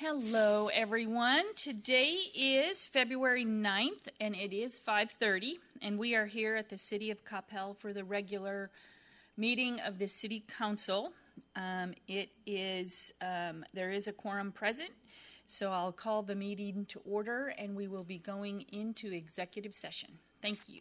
Hello, everyone. Today is February 9th, and it is 5:30, and we are here at the City of Coppell for the regular meeting of the City Council. There is a quorum present, so I'll call the meeting to order, and we will be going into executive session. Thank you.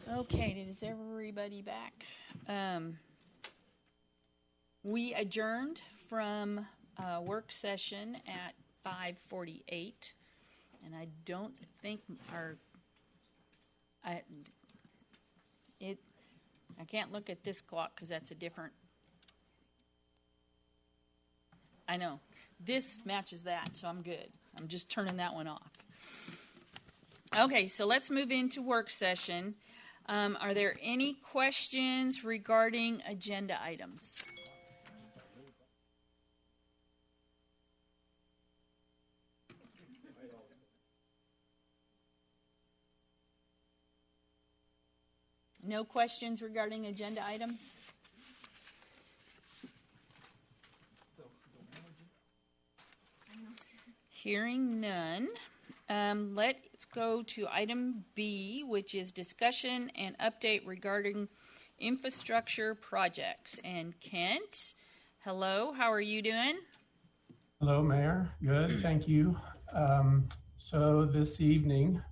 Okay, is everybody back? We adjourned from work session at 5:48, and I don't think I can't look at this clock because that's a different. I know this matches that, so I'm good. I'm just turning that one off. Okay, so let's move into work session. Are there any questions regarding agenda items? No questions regarding agenda items? Hearing none. Let's go to item B, which is discussion and update regarding infrastructure projects. And Kent, hello, how are you doing? Hello, Mayor. Good, thank you. So this evening,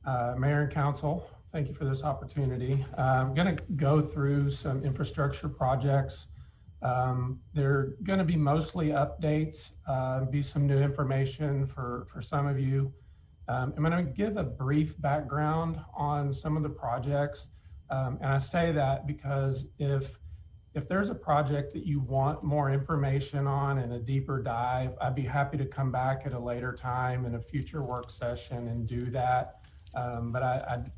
Mayor and Council, thank you for this opportunity. I'm going to go through some infrastructure projects. They're going to be mostly updates, be some new information for some of you. I'm going to give a brief background on some of the projects. And I say that because if there's a project that you want more information on and a deeper dive, I'd be happy to come back at a later time in a future work session and do that. But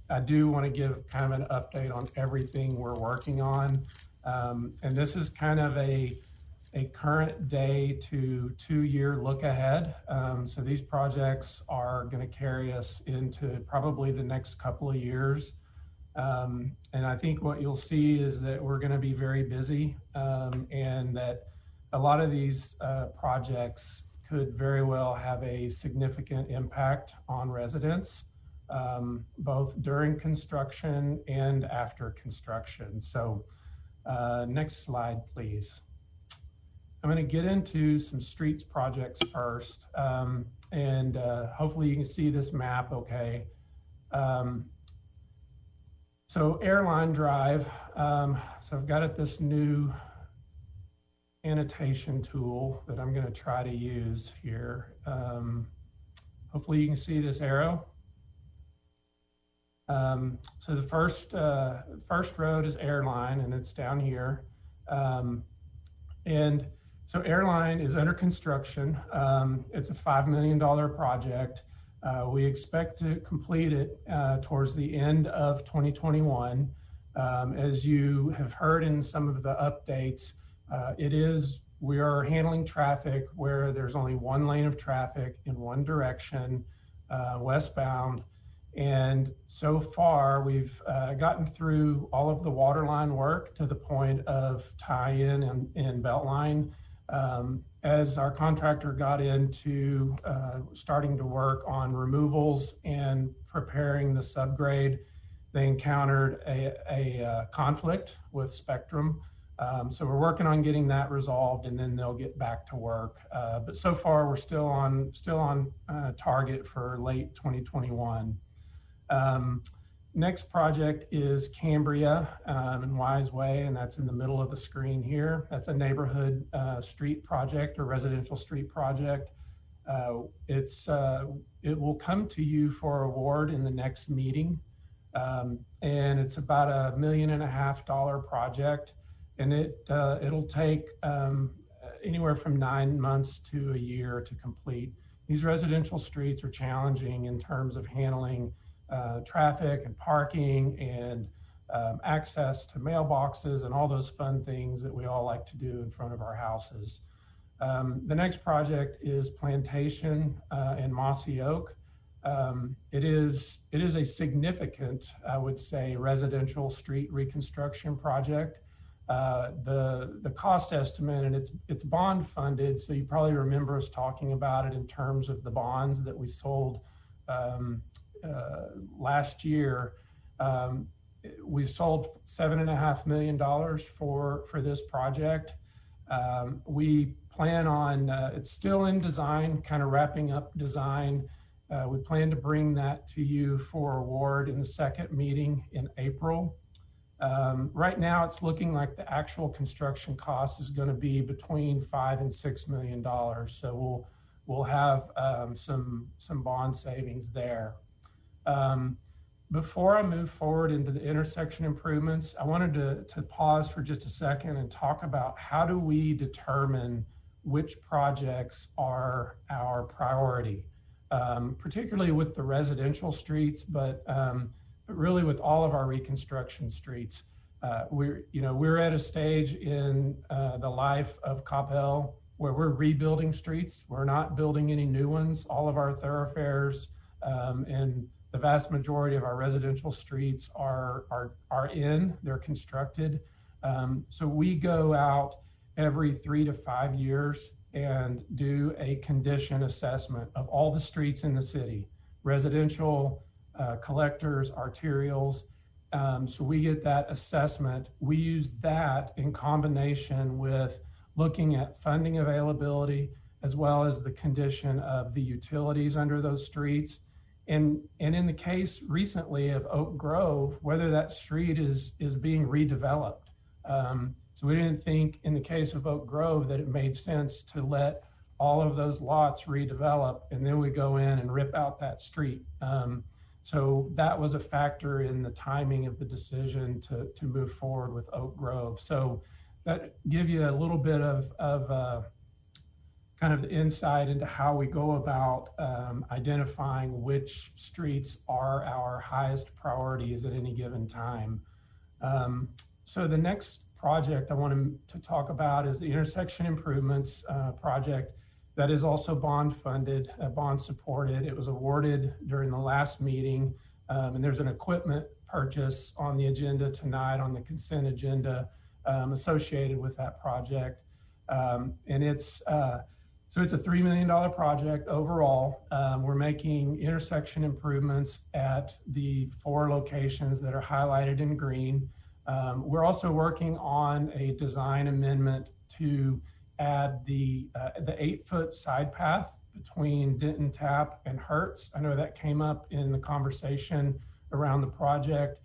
I do want to give kind of an update on everything we're working on. And this is kind of a current day to 2-year look ahead. So these projects are going to carry us into probably the next couple of years. And I think what you'll see is that we're going to be very busy, and that a lot of these projects could very well have a significant impact on residents, both during construction and after construction. So next slide, please. I'm going to get into some streets projects first, and hopefully you can see this map okay. So Airline Drive, so I've got this new annotation tool that I'm going to try to use here. Hopefully you can see this arrow. So the first road is Airline, and it's down here. And so Airline is under construction. It's a $5 million project. We expect to complete it towards the end of 2021. As you have heard in some of the updates, we are handling traffic where there's only one lane of traffic in one direction, westbound. And so far, we've gotten through all of the waterline work to the point of tie-in and beltline. As our contractor got into starting to work on removals and preparing the subgrade, they encountered a conflict with Spectrum. So we're working on getting that resolved, and then they'll get back to work. But so far, we're still on target for late 2021. Next project is Cambria and Wise Way, and that's in the middle of the screen here. That's a neighborhood street project or residential street project. It will come to you for award in the next meeting, and it's about $1.5 million project, and it'll take anywhere from 9 months to a year to complete. These residential streets are challenging in terms of handling traffic and parking and access to mailboxes and all those fun things that we all like to do in front of our houses. The next project is Plantation and Mossy Oak. It is a significant, I would say, residential street reconstruction project. The cost estimate, and it's bond funded, so you probably remember us talking about it in terms of the bonds that we sold last year. We sold $7.5 million for this project. We plan on, it's still in design, kind of wrapping up design. We plan to bring that to you for award in the second meeting in April. Right now, it's looking like the actual construction cost is going to be between $5 and $6 million. So we'll have some bond savings there. Before I move forward into the intersection improvements, I wanted to pause for just a second and talk about how do we determine which projects are our priority, particularly with the residential streets, but really with all of our reconstruction streets. We're at a stage in the life of Coppell where we're rebuilding streets. We're not building any new ones. All of our thoroughfares and the vast majority of our residential streets are they're constructed. So we go out every 3 to 5 years and do a condition assessment of all the streets in the city, residential, collectors, arterials. So we get that assessment. We use that in combination with looking at funding availability, as well as the condition of the utilities under those streets. And in the case recently of Oak Grove, whether that street is being redeveloped. So we didn't think in the case of Oak Grove that it made sense to let all of those lots redevelop and then we go in and rip out that street. So that was a factor in the timing of the decision to move forward with Oak Grove. So that give you a little bit of kind of the insight into how we go about identifying which streets are our highest priorities at any given time. So the next project I want to talk about is the intersection improvements project that is also bond funded, bond supported. It was awarded during the last meeting, and there's an equipment purchase on the agenda tonight on the consent agenda associated with that project. And it's so it's a $3 million project overall. We're making intersection improvements at the 4 locations that are highlighted in green. We're also working on a design amendment to add the 8-foot side path between Denton Tap and Hertz. I know that came up in the conversation around the project.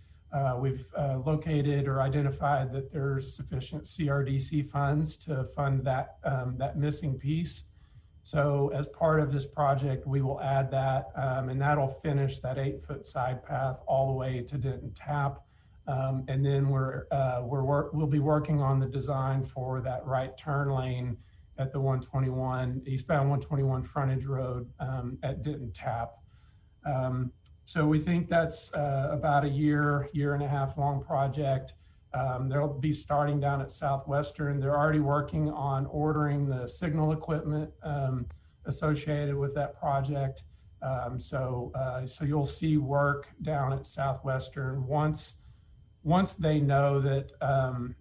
We've located or identified that there's sufficient CRDC funds to fund that, that missing piece. So as part of this project, we will add that, and that'll finish that 8-foot side path all the way to Denton Tap. And then we'll be working on the design for that right turn lane at the 121, eastbound 121 frontage road at Denton Tap. So we think that's about a year and a half long project. They'll be starting down at Southwestern. They're already working on ordering the signal equipment associated with that project. So you'll see work down at Southwestern once they know that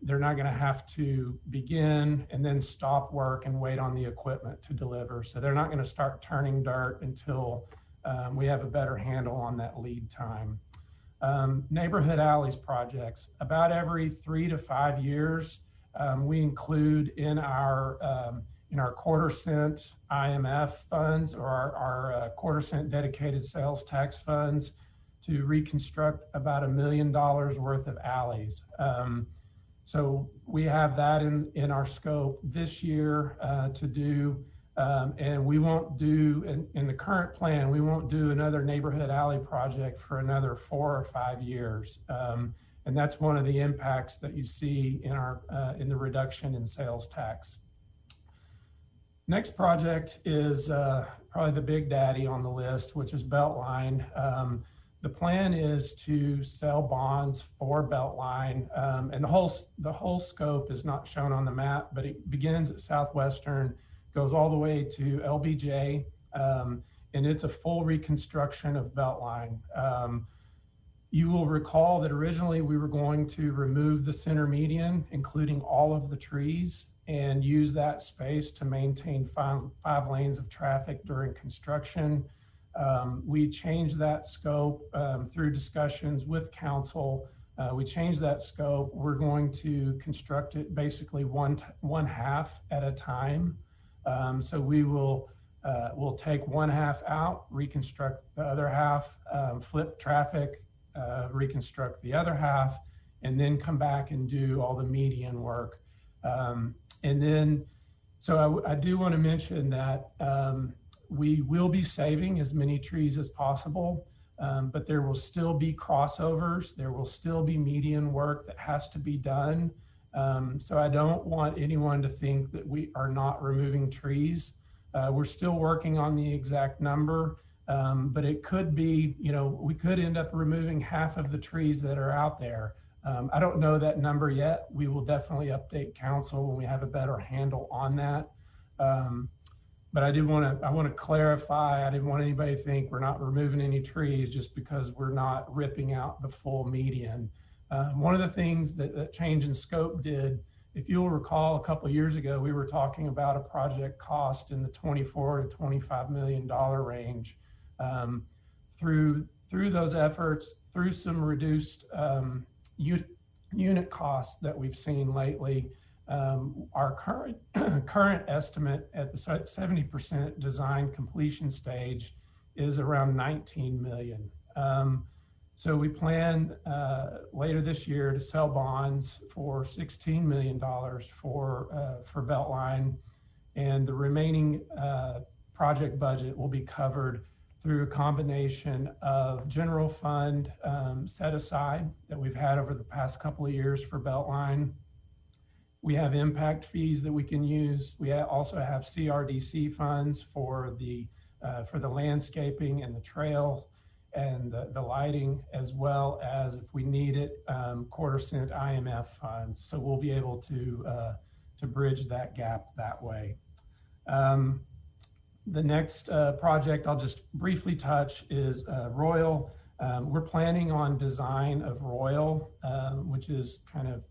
they're not going to have to begin and then stop work and wait on the equipment to deliver. So they're not going to start turning dirt until we have a better handle on that lead time. Neighborhood alleys projects. About every 3 to 5 years, we include in our quarter-cent IMF funds or our quarter-cent dedicated sales tax funds to reconstruct about $1 million worth of alleys. So we have that in our scope this year to do. And we won't do, in the current plan, we won't do another neighborhood alley project for another 4 or 5 years. And that's one of the impacts that you see in the reduction in sales tax. Next project is probably the big daddy on the list, which is Beltline. The plan is to sell bonds for Beltline, and the whole scope is not shown on the map, but it begins at Southwestern, goes all the way to LBJ, and it's a full reconstruction of Beltline. You will recall that originally we were going to remove the center median, including all of the trees, and use that space to maintain 5 lanes of traffic during construction. We changed that scope through discussions with council. We changed that scope. We're going to construct it basically one half at a time. So we'll take one half out, reconstruct the other half, flip traffic, reconstruct the other half, and then come back and do all the median work. And then, so I do want to mention that we will be saving as many trees as possible, but there will still be crossovers. There will still be median work that has to be done. So I don't want anyone to think that we are not removing trees. We're still working on the exact number, but it could be, we could end up removing half of the trees that are out there. I don't know that number yet. We will definitely update council when we have a better handle on that. But I want to clarify, I didn't want anybody to think we're not removing any trees just because we're not ripping out the full median. One of the things that change in scope did, if you'll recall, a couple of years ago, we were talking about a project cost in the $24 to $25 million range. Through those efforts, through some reduced unit costs that we've seen lately, our current estimate at the 70% design completion stage is around $19 million. So we plan later this year to sell bonds for $16 million for Beltline, and the remaining project budget will be covered through a combination of general fund set aside that we've had over the past couple of years for Beltline, We have impact fees that we can use. We also have CRDC funds for the landscaping and the trail and the lighting, as well as, if we need it, quarter-cent IMF funds. So we'll be able to bridge that gap that way. The next project I'll just briefly touch is Royal. We're planning on design of Royal, which is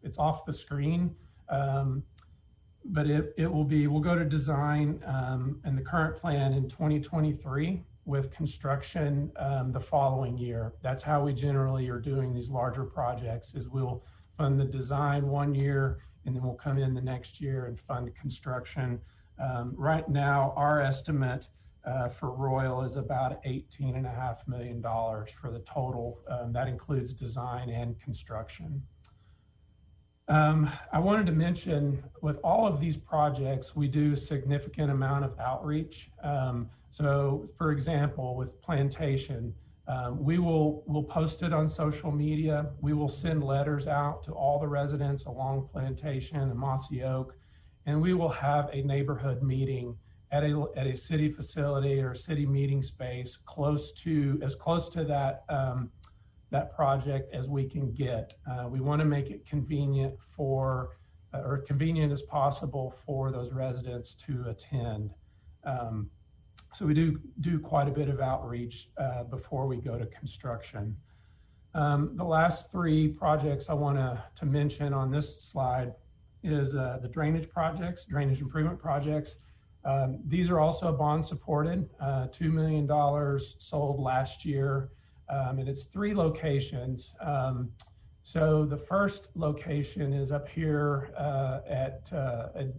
it's off the screen, but we'll go to design and the current plan in 2023 with construction the following year. That's how we generally are doing these larger projects, is we'll fund the design 1 year and then we'll come in the next year and fund construction. Right now, our estimate for Royal is about $18.5 million for the total. That includes design and construction. I wanted to mention, with all of these projects, we do a significant amount of outreach. So, for example, with Plantation, we'll post it on social media. We will send letters out to all the residents along Plantation and Mossy Oak, and we will have a neighborhood meeting at a city facility or city meeting space as close to that project as we can get. We want to make it convenient as possible for those residents to attend. So we do quite a bit of outreach before we go to construction. The last three projects I want to mention on this slide is the drainage improvement projects. These are also bond supported, $2 million sold last year, and it's 3 locations. So the first location is up here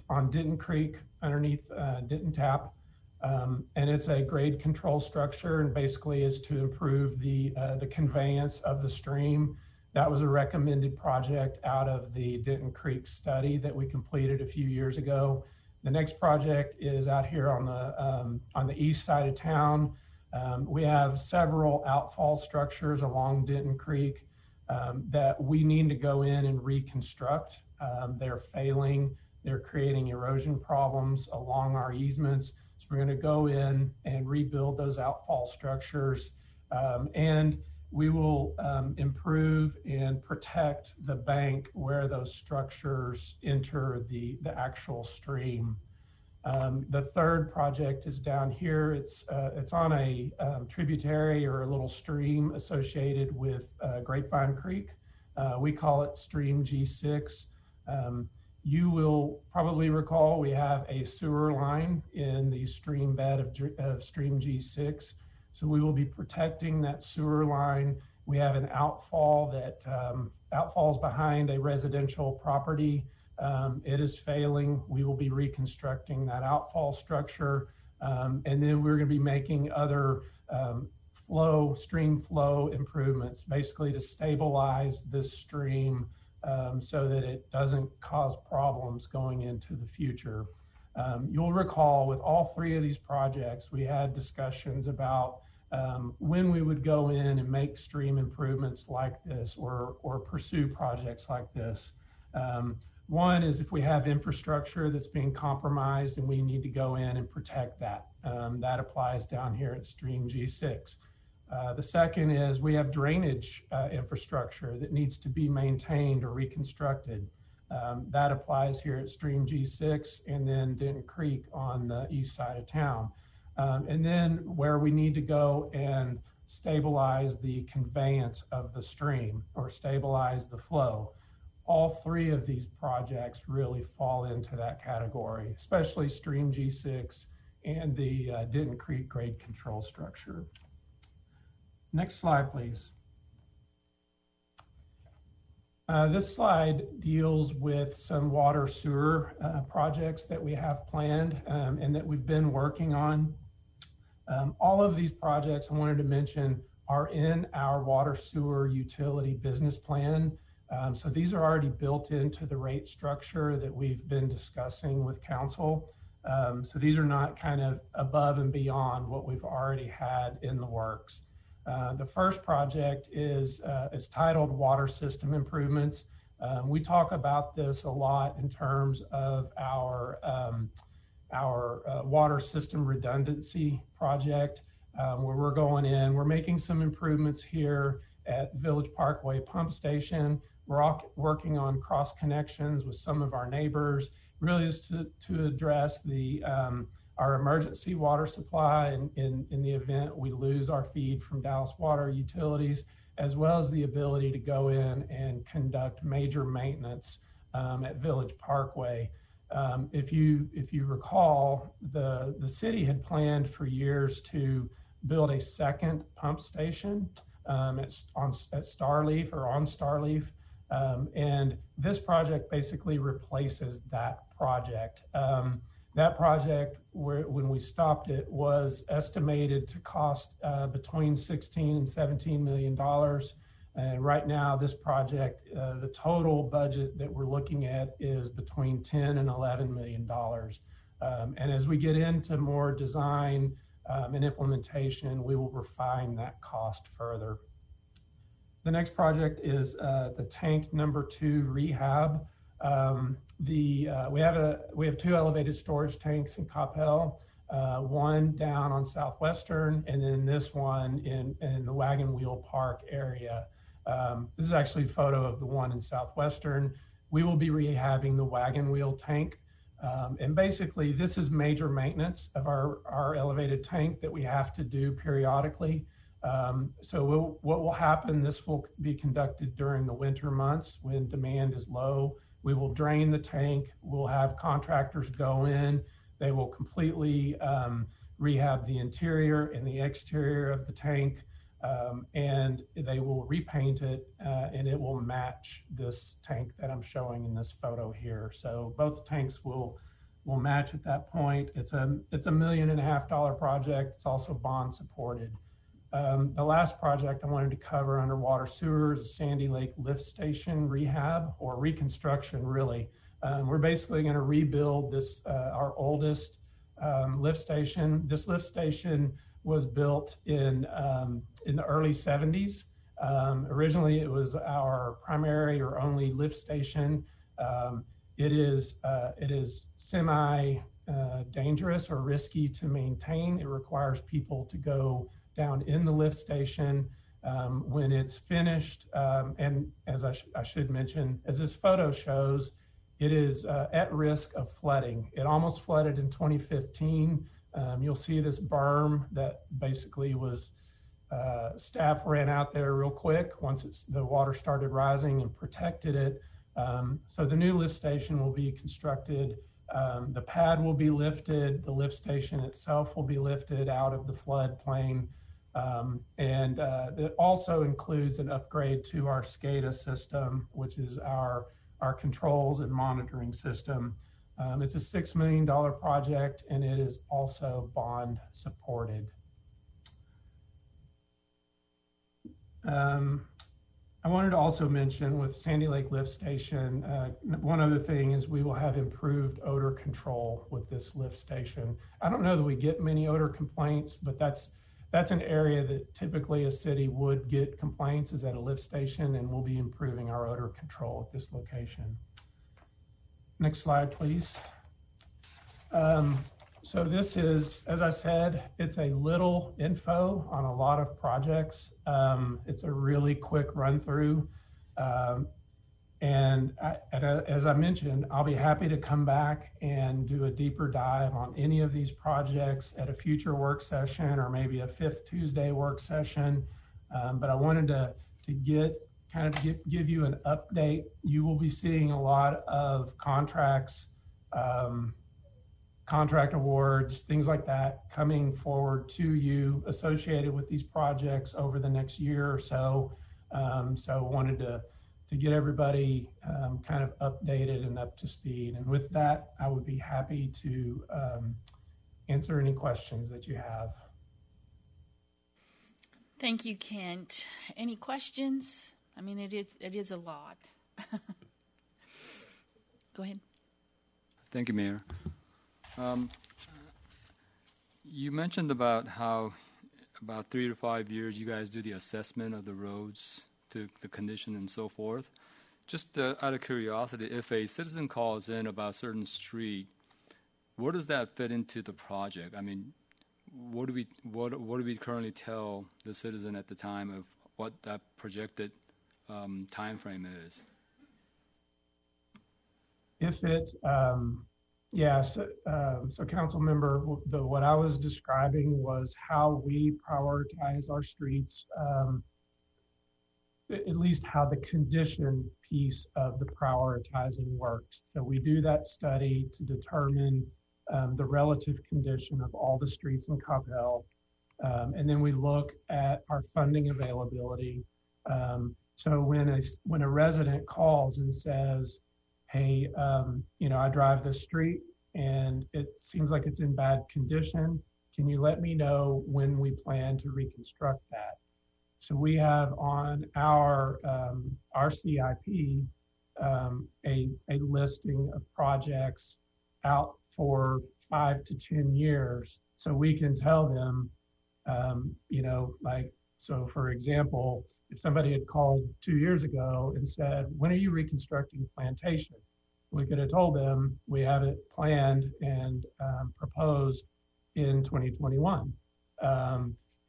on Denton Creek underneath Denton Tap, and it's a grade control structure, and basically is to improve the conveyance of the stream. That was a recommended project out of the Denton Creek study that we completed a few years ago. The next project is out here on the east side of town. We have several outfall structures along Denton Creek that we need to go in and reconstruct. They're failing. They're creating erosion problems along our easements. So we're going to go in and rebuild those outfall structures, and we will improve and protect the bank where those structures enter the actual stream. The third project is down here. It's on a tributary or a little stream associated with Grapevine Creek. We call it Stream G6. You will probably recall we have a sewer line in the stream bed of Stream G6. So we will be protecting that sewer line. We have an outfall that outfalls behind a residential property. It is failing. We will be reconstructing that outfall structure. And then we're going to be making other stream flow improvements, basically to stabilize this stream so that it doesn't cause problems going into the future. You'll recall with all 3 of these projects, we had discussions about when we would go in and make stream improvements like this or pursue projects like this. One is if we have infrastructure that's being compromised and we need to go in and protect that. That applies down here at Stream G6. The second is we have drainage infrastructure that needs to be maintained or reconstructed. That applies here at Stream G6 and then Denton Creek on the east side of town. And then where we need to go and stabilize the conveyance of the stream or stabilize the flow. All 3 of these projects really fall into that category, especially Stream G6 and the Denton Creek grade control structure. Next slide, please. This slide deals with some water sewer projects that we have planned and that we've been working on. All of these projects I wanted to mention are in our water sewer utility business plan. So these are already built into the rate structure that we've been discussing with council. So these are not kind of above and beyond what we've already had in the works. The first project is titled Water System Improvements. We talk about this a lot in terms of our water system redundancy project, where we're going in, we're making some improvements here at Village Parkway Pump Station. We're all working on cross connections with some of our neighbors, really is to address our emergency water supply in the event we lose our feed from Dallas Water Utilities, as well as the ability to go in and conduct major maintenance at Village Parkway. If you recall, the city had planned for years to build a second pump station at Starleaf or on Starleaf, and this project basically replaces that project. That project, when we stopped it, was estimated to cost between $16 and $17 million. And right now, this project, the total budget that we're looking at is between $10 and $11 million. And as we get into more design and implementation, we will refine that cost further. The next project is the tank number 2 rehab. We have 2 elevated storage tanks in Coppell, one down on Southwestern, and then this one in the Wagon Wheel Park area. This is actually a photo of the one in Southwestern. We will be rehabbing the Wagon Wheel tank. And basically, this is major maintenance of our elevated tank that we have to do periodically. So what will happen, this will be conducted during the winter months when demand is low. We will drain the tank. We'll have contractors go in. They will completely rehab the interior and the exterior of the tank, and they will repaint it, and it will match this tank that I'm showing in this photo here. So both tanks will match at that point. It's a $1.5 million project. It's also bond supported. The last project I wanted to cover under water sewer is Sandy Lake Lift Station rehab, or reconstruction, really. We're basically going to rebuild this, our oldest lift station. This lift station was built in the early 70s. Originally, it was our primary or only lift station. It is semi dangerous or risky to maintain. It requires people to go down in the lift station when it's finished. And as I should mention, as this photo shows, it is at risk of flooding. It almost flooded in 2015. You'll see this berm that basically was, staff ran out there real quick once the water started rising and protected it. So the new lift station will be constructed. The pad will be lifted. The lift station itself will be lifted out of the floodplain. And it also includes an upgrade to our SCADA system, which is our controls and monitoring system. It's a $6 million project, and it is also bond supported. I wanted to also mention with Sandy Lake Lift Station, one other thing is we will have improved odor control with this lift station. I don't know that we get many odor complaints, but that's an area that typically a city would get complaints, is at a lift station, and we'll be improving our odor control at this location. Next slide, please. So this is, as I said, it's a little info on a lot of projects. It's a really quick run through. And as I mentioned, I'll be happy to come back and do a deeper dive on any of these projects at a future work session, or maybe a 5th Tuesday work session. But I wanted to give you an update. You will be seeing a lot of contracts, contract awards, things like that coming forward to you associated with these projects over the next year or so. So I wanted to get everybody kind of updated and up to speed. And with that, I would be happy to answer any questions that you have. Thank you, Kent. Any questions? I mean, it is a lot. Go ahead. Thank you, Mayor. You mentioned about how about 3 to 5 years you guys do the assessment of the roads, to the condition and so forth. Just out of curiosity, if a citizen calls in about a certain street, where does that fit into the project? I mean, what do we currently tell the citizen at the time of what that projected time frame is? If it, so council member, what I was describing was how we prioritize our streets, at least how the condition piece of the prioritizing works. So we do that study to determine the relative condition of all the streets in Coppell. And then we look at our funding availability. So when a resident calls and says, hey, I drive this street and it seems like it's in bad condition, can you let me know when we plan to reconstruct that? So we have on our CIP a listing of projects out for 5 to 10 years. So we can tell them, so for example, if somebody had called 2 years ago and said, when are you reconstructing Plantation? We could have told them we have it planned and proposed in 2021,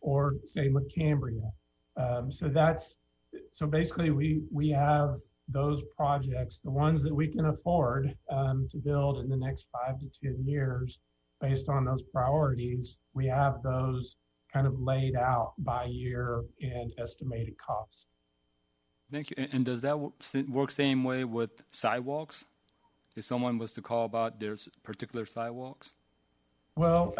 or same with Cambria. So basically we have those projects, the ones that we can afford to build in the next 5 to 10 years based on those priorities. We have those kind of laid out by year and estimated cost. Thank you. And does that work same way with sidewalks? If someone was to call about their particular sidewalks? Well,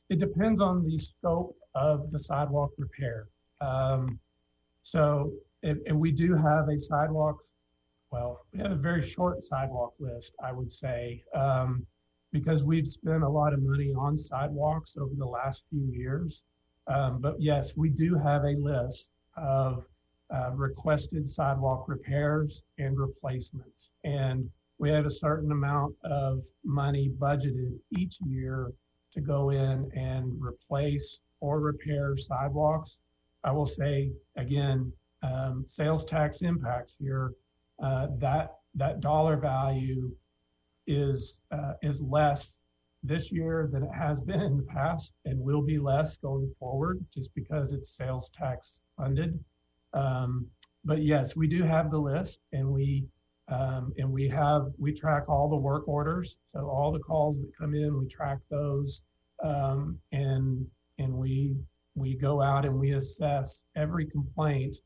it depends on the scope of the sidewalk repair. So if we do have a sidewalk, we have a very short sidewalk list, I would say, because we've spent a lot of money on sidewalks over the last few years. But yes, we do have a list of requested sidewalk repairs and replacements. And we have a certain amount of money budgeted each year to go in and replace or repair sidewalks. I will say again, sales tax impacts here, that dollar value is less this year than it has been in the past, and will be less going forward just because it's sales tax funded. But yes, we do have the list, and we track all the work orders. So all the calls that come in, we track those, and we go out and we assess every complaint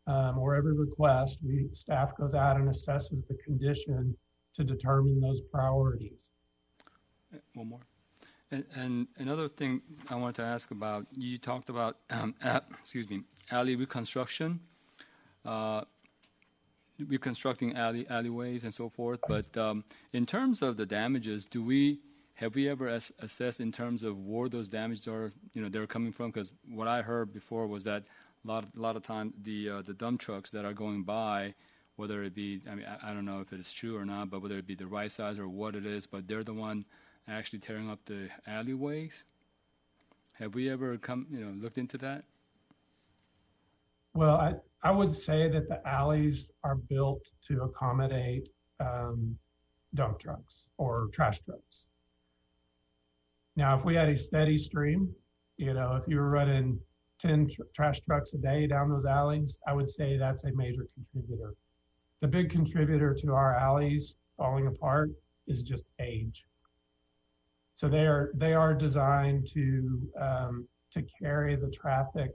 or every request. Staff goes out and assesses the condition to determine those priorities. One more. And another thing I wanted to ask about, you talked about, alley reconstruction, reconstructing alleyways and so forth. But in terms of the damages, have we ever assessed in terms of where those damages are, they're coming from? Because what I heard before was that a lot of time the dump trucks that are going by, whether it be, I don't know if it is true or not, but whether it be the right size or what it is, but they're the one actually tearing up the alleyways. Have we ever looked into that? Well, I would say that the alleys are built to accommodate dump trucks or trash trucks. Now, if we had a steady stream, if you were running 10 trash trucks a day down those alleys, I would say that's a major contributor. The big contributor to our alleys falling apart is just age. So they are designed to carry the traffic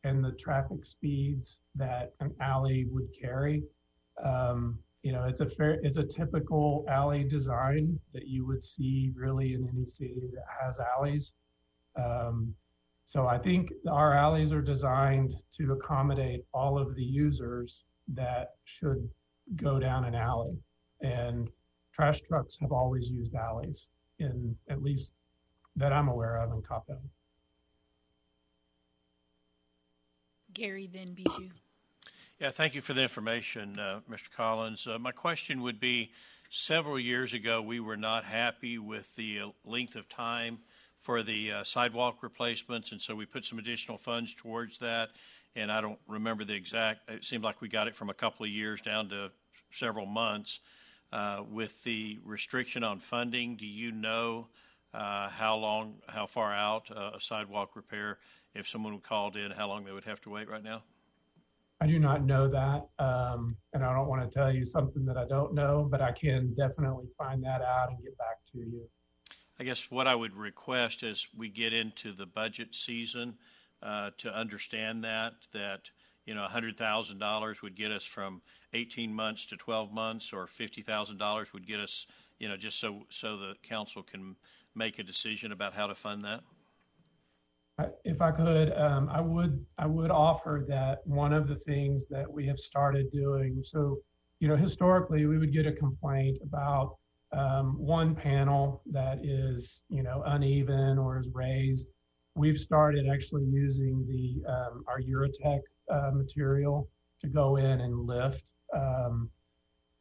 and the traffic speeds that an alley would carry. It's a typical alley design that you would see really in any city that has alleys. So I think our alleys are designed to accommodate all of the users that should go down an alley. And trash trucks have always used alleys, in at least that I'm aware of in Coppell. Gary, then Bijou. Yeah, thank you for the information, Mr. Collins. My question would be, several years ago, we were not happy with the length of time for the sidewalk replacements, and so we put some additional funds towards that. And I don't remember the exact, it seemed like we got it from a couple of years down to several months. With the restriction on funding, do you know how far out a sidewalk repair, if someone called in, how long they would have to wait right now? I do not know that, and I don't want to tell you something that I don't know, but I can definitely find that out and get back to you. I guess what I would request as we get into the budget season to understand that $100,000 would get us from 18 months to 12 months, or $50,000 would get us, just so the council can make a decision about how to fund that. If I could, I would offer that one of the things that we have started doing. So, historically, we would get a complaint about one panel that is, uneven or is raised. We've started actually using our Urotech material to go in and lift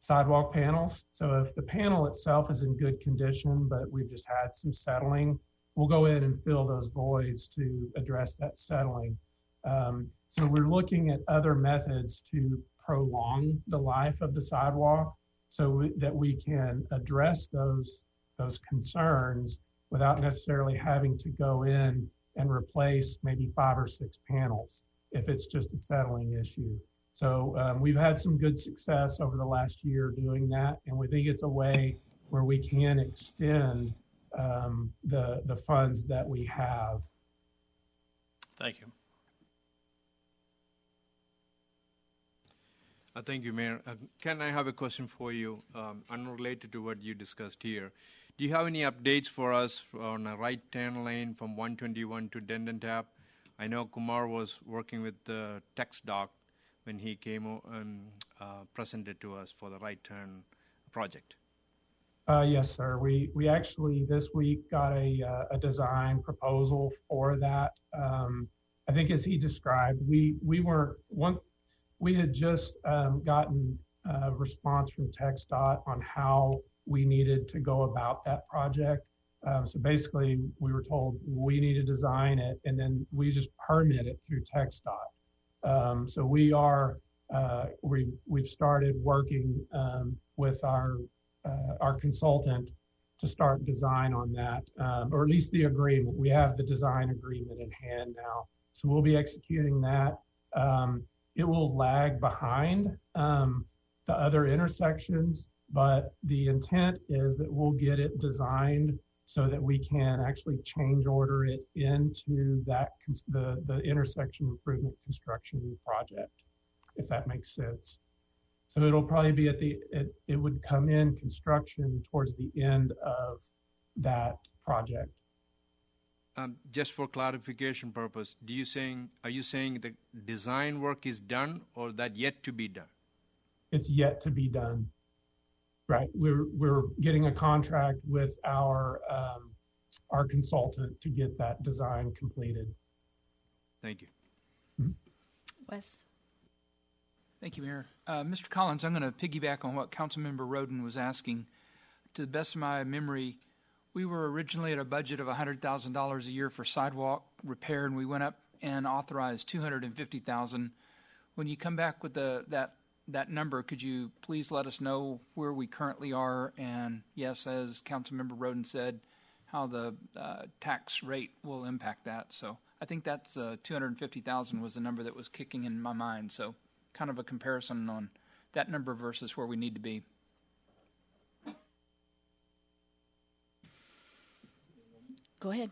sidewalk panels. So if the panel itself is in good condition, but we've just had some settling, we'll go in and fill those voids to address that settling. So we're looking at other methods to prolong the life of the sidewalk so that we can address those concerns without necessarily having to go in and replace maybe 5 or 6 panels if it's just a settling issue. So we've had some good success over the last year doing that, and we think it's a way where we can extend the funds that we have. Thank you. Thank you, Mayor. Ken, I have a question for you, unrelated to what you discussed here. Do you have any updates for us on a right turn lane from 121 to Denton Tap? I know Kumar was working with the TxDOT when he came and presented to us for the right turn project. Yes, sir. We actually this week got a design proposal for that. I think, as he described, we had just gotten a response from TxDOT on how we needed to go about that project. So basically, we were told we need to design it, and then we just permit it through TxDOT. So we've started working with our consultant to start design on that, or at least the agreement. We have the design agreement in hand now, so we'll be executing that. It will lag behind the other intersections, but the intent is that we'll get it designed so that we can actually change order it into the intersection improvement construction project, if that makes sense. So it'll probably be it would come in construction towards the end of that project. Just for clarification purpose, are you saying the design work is done or that yet to be done? It's yet to be done. Right. We're getting a contract with our consultant to get that design completed. Thank you. Mm-hmm. Wes? Thank you, Mayor. Mr. Collins, I'm going to piggyback on what Councilmember Roden was asking. To the best of my memory, we were originally at a budget of $100,000 a year for sidewalk repair, and we went up and authorized $250,000. When you come back with that number, could you please let us know where we currently are? And yes, as Councilmember Roden said, how the tax rate will impact that. So I think that's $250,000 was the number that was kicking in my mind. So kind of a comparison on that number versus where we need to be. Go ahead.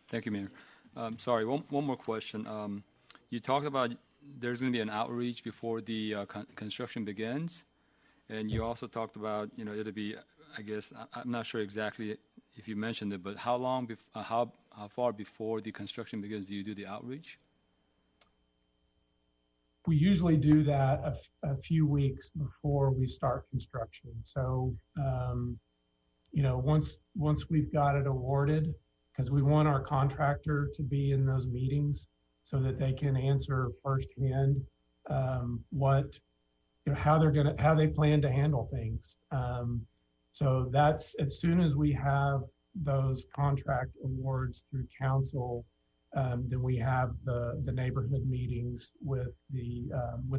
Thank you, Mayor. Sorry, one more question. You talked about there's going to be an outreach before the construction begins, and you also talked about it'll be, I guess, I'm not sure exactly if you mentioned it, but how far before the construction begins do you do the outreach? We usually do that a few weeks before we start construction. So, once we've got it awarded, because we want our contractor to be in those meetings so that they can answer firsthand how they plan to handle things. So that's as soon as we have those contract awards through council, then we have the neighborhood meetings with the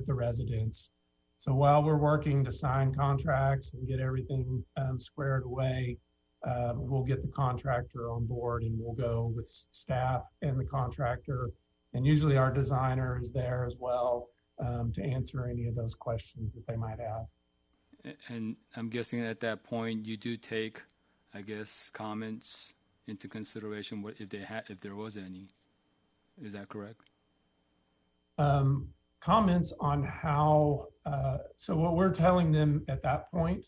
residents. So while we're working to sign contracts and get everything squared away, we'll get the contractor on board and we'll go with staff and the contractor. And usually our designer is there as well to answer any of those questions that they might have. And I'm guessing at that point you do take, I guess, comments into consideration if there was any. Is that correct? Comments on how, so what we're telling them at that point,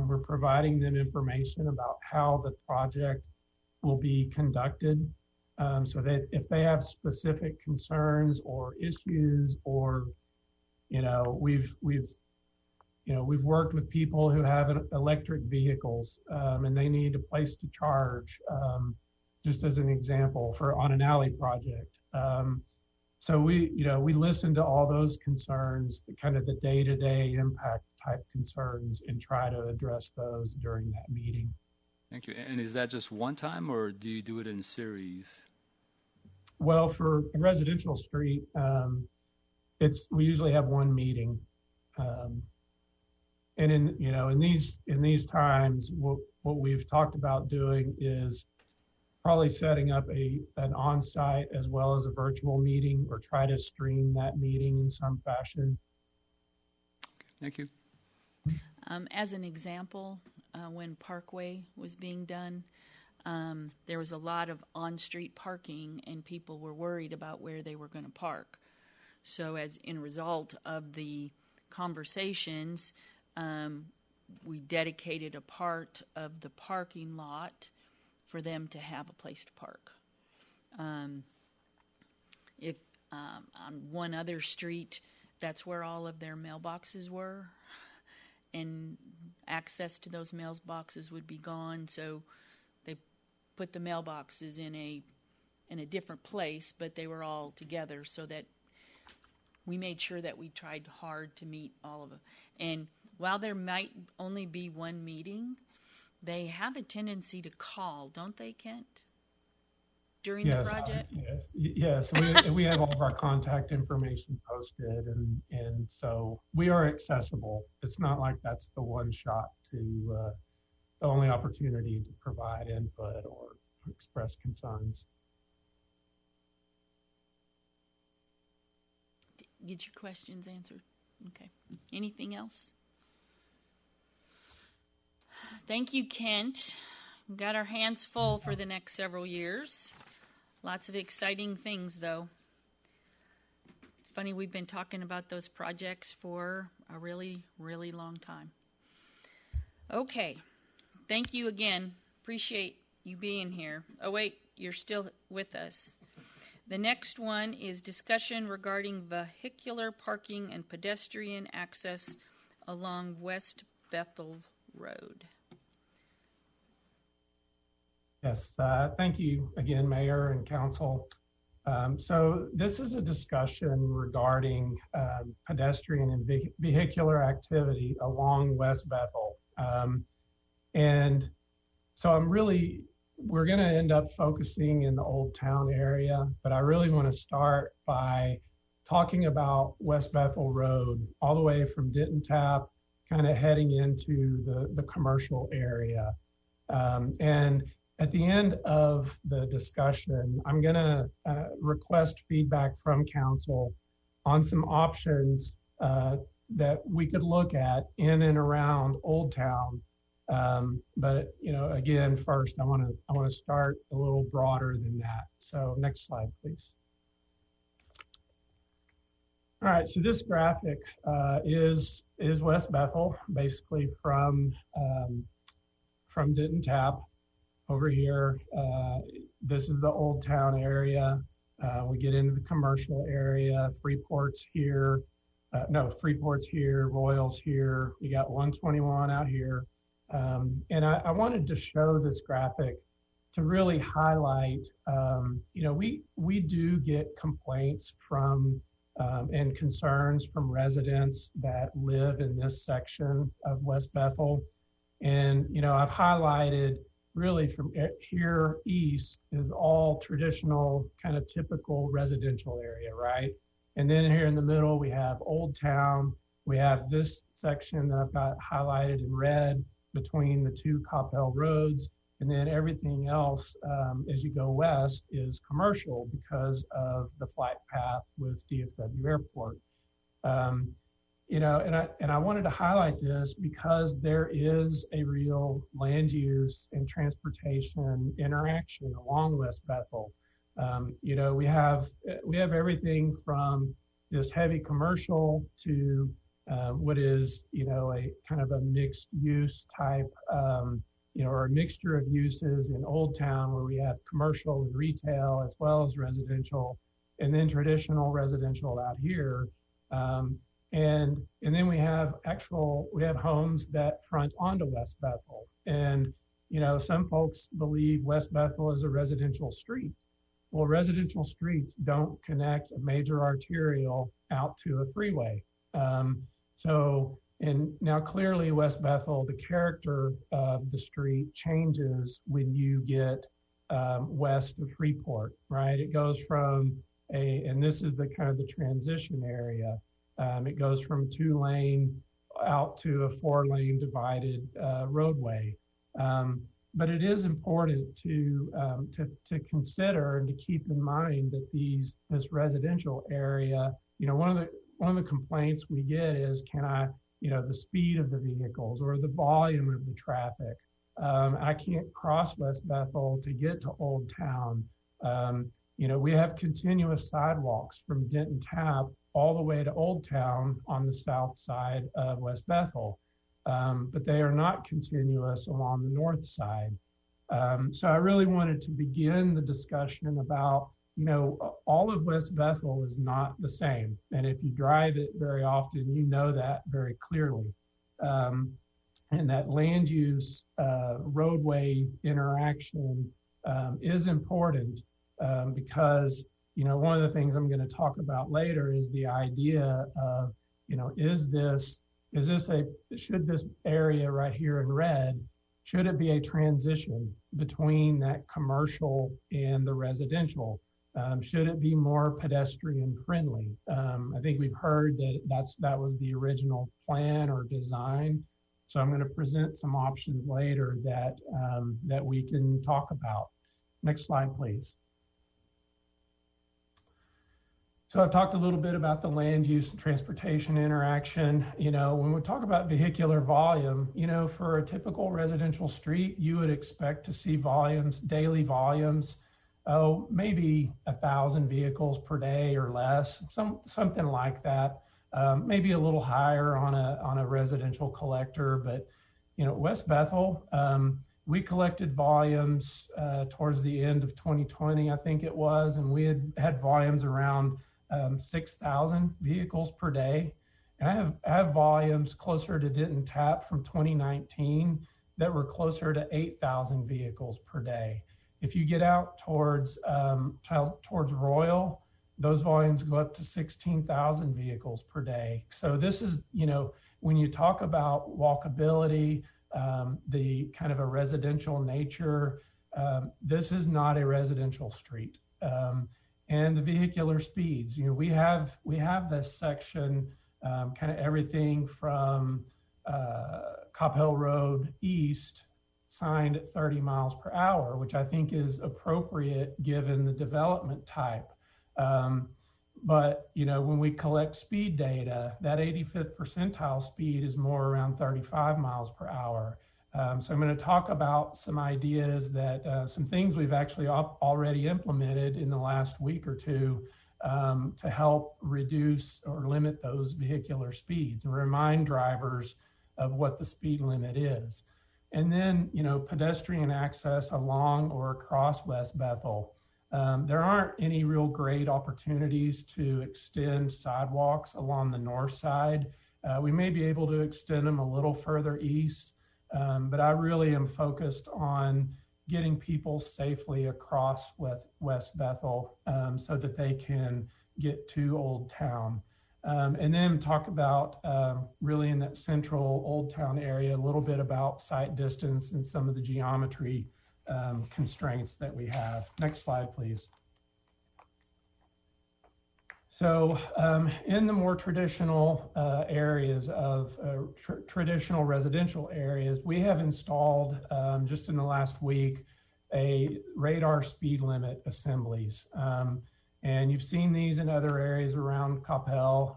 we're providing them information about how the project will be conducted. So that if they have specific concerns or issues, or, we've worked with people who have electric vehicles and they need a place to charge, just as an example on an alley project. So we listen to all those concerns, the day-to-day impact type concerns, and try to address those during that meeting. Thank you. And is that just one time, or do you do it in series? Well, for a residential street, we usually have one meeting, and in these times, what we've talked about doing is probably setting up an on-site as well as a virtual meeting, or try to stream that meeting in some fashion. Thank you. As an example, when Parkway was being done, there was a lot of on-street parking, and people were worried about where they were going to park. So as in result of the conversations, we dedicated a part of the parking lot for them to have a place to park. If on one other street, that's where all of their mailboxes were, and access to those mailboxes would be gone. So they put the mailboxes in a different place, but they were all together, so that we made sure that we tried hard to meet all of them. And while there might only be one meeting, they have a tendency to call, don't they, Kent? During the project? Yes. We have all of our contact information posted, and so we are accessible. It's not like that's the one shot the only opportunity to provide input or express concerns. Get your questions answered. Okay. Anything else? Thank you, Kent. We've got our hands full for the next several years. Lots of exciting things, though. It's funny, we've been talking about those projects for a really, really long time. Okay. Thank you again. Appreciate you being here. Oh, wait, you're still with us. The next one is discussion regarding vehicular parking and pedestrian access along West Bethel Road. Yes, thank you again, Mayor and Council. So this is a discussion regarding pedestrian and vehicular activity along West Bethel. And so we're going to end up focusing in the Old Town area, but I really want to start by talking about West Bethel Road all the way from Denton Tap, kind of heading into the commercial area. And at the end of the discussion, I'm going to request feedback from council on some options that we could look at in and around Old Town. But again, first I want to start a little broader than that. So next slide, please. All right, so this graphic is West Bethel, basically from Denton Tap. Over here, this is the Old Town area. We get into the commercial area. Freeport's here. Freeport's here. Royal's here. You got 121 out here. And I wanted to show this graphic to really highlight, we do get complaints from and concerns from residents that live in this section of West Bethel. And, I've highlighted really from here east is all traditional, kind of typical residential area, right? And then here in the middle, we have Old Town, We have this section that I've got highlighted in red between the two Coppell roads, and then everything else as you go west is commercial because of the flight path with DFW Airport. And I wanted to highlight this because there is a real land use and transportation interaction along West Bethel. We have everything from this heavy commercial to what is a kind of a mixed use type, or a mixture of uses in Old Town where we have commercial and retail as well as residential, and then traditional residential out here. And then we have homes that front onto West Bethel. And, some folks believe West Bethel is a residential street. Well, residential streets don't connect a major arterial out to a freeway. And now clearly West Bethel, the character of the street changes when you get west of Freeport, right? It goes from and this is the kind of the transition area. It goes from 2-lane out to a 4-lane divided roadway. But it is important to consider and to keep in mind that this residential area, one of the complaints we get is, the speed of the vehicles or the volume of the traffic. I can't cross West Bethel to get to Old Town. We have continuous sidewalks from Denton Tap all the way to Old Town on the south side of West Bethel, but they are not continuous along the north side. So I really wanted to begin the discussion about, all of West Bethel is not the same. And if you drive it very often, you know that very clearly. And that land use roadway interaction is important because, one of the things I'm going to talk about later is the idea of, should this area right here in red, should it be a transition between that commercial and the residential? Should it be more pedestrian friendly? I think we've heard that was the original plan or design. So I'm going to present some options later that we can talk about. Next slide, please. So I've talked a little bit about the land use and transportation interaction. When we talk about vehicular volume, for a typical residential street, you would expect to see daily volumes, maybe 1,000 vehicles per day or less, something like that. Maybe a little higher on a residential collector, but West Bethel, we collected volumes towards the end of 2020, I think it was, and we had volumes around 6,000 vehicles per day. And I have volumes closer to Denton Tap from 2019 that were closer to 8,000 vehicles per day. If you get out towards Royal, those volumes go up to 16,000 vehicles per day. So this is, when you talk about walkability, the kind of a residential nature, this is not a residential street. And the vehicular speeds, we have this section, kind of everything from Coppell Road east signed at 30 miles per hour, which I think is appropriate given the development type. But, when we collect speed data, that 85th percentile speed is more around 35 miles per hour. So I'm going to talk about some ideas some things we've actually already implemented in the last week or two to help reduce or limit those vehicular speeds and remind drivers of what the speed limit is. And then, pedestrian access along or across West Bethel. There aren't any real great opportunities to extend sidewalks along the north side. We may be able to extend them a little further east, but I really am focused on getting people safely across West Bethel so that they can get to Old Town. And then talk about really in that central Old Town area, a little bit about sight distance and some of the geometry constraints that we have. Next slide, please. So in the more traditional areas of traditional residential areas, we have installed just in the last week a radar speed limit assemblies. And you've seen these in other areas around Coppell,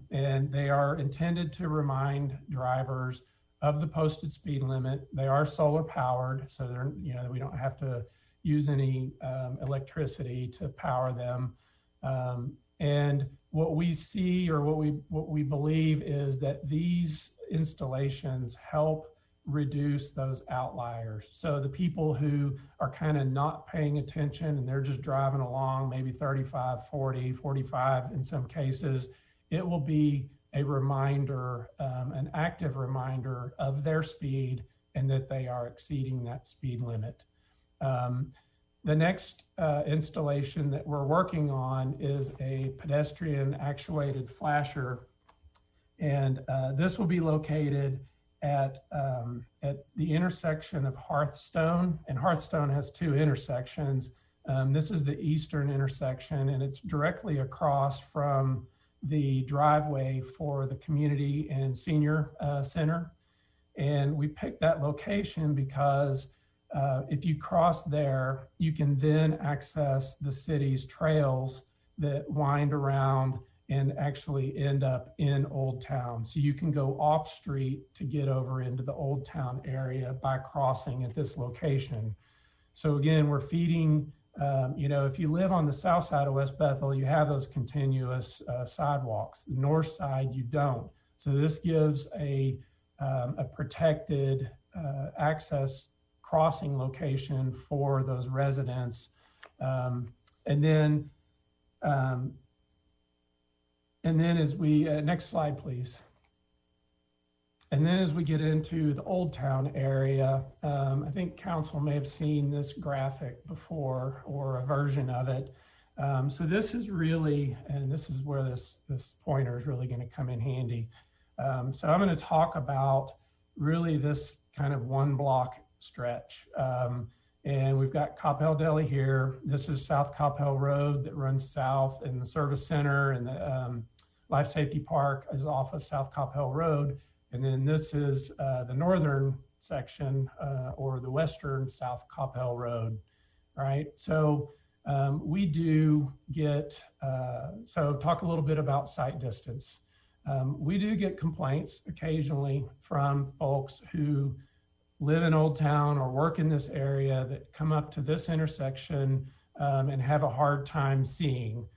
and they are intended to remind drivers of the posted speed limit. They are solar powered, so they're, we don't have to use any electricity to power them. And what we see, or what we believe, is that these installations help reduce those outliers. So the people who are kind of not paying attention and they're just driving along, maybe 35, 40, 45 in some cases, it will be a reminder, an active reminder of their speed and that they are exceeding that speed limit. The next installation that we're working on is a pedestrian actuated flasher. And this will be located at the intersection of Hearthstone, and Hearthstone has two intersections. This is the eastern intersection, and it's directly across from the driveway for the community and senior center. And we picked that location because if you cross there, you can then access the city's trails that wind around and actually end up in Old Town. So you can go off street to get over into the Old Town area by crossing at this location. So again, we're feeding, if you live on the south side of West Bethel, you have those continuous sidewalks. The north side, you don't. So this gives a protected access crossing location for those residents. And then as we, next slide, please. And then as we get into the Old Town area, I think council may have seen this graphic before, or a version of it. So this is really, and this is where this pointer is really going to come in handy. So I'm going to talk about really this kind of one block stretch. And we've got Coppell Deli here. This is South Coppell Road that runs south, and the service center and the Life Safety Park is off of South Coppell Road. And then this is the northern section, or the western South Coppell Road, right? So we do get, so talk a little bit about sight distance. We do get complaints occasionally from folks who live in Old Town or work in this area that come up to this intersection and have a hard time seeing.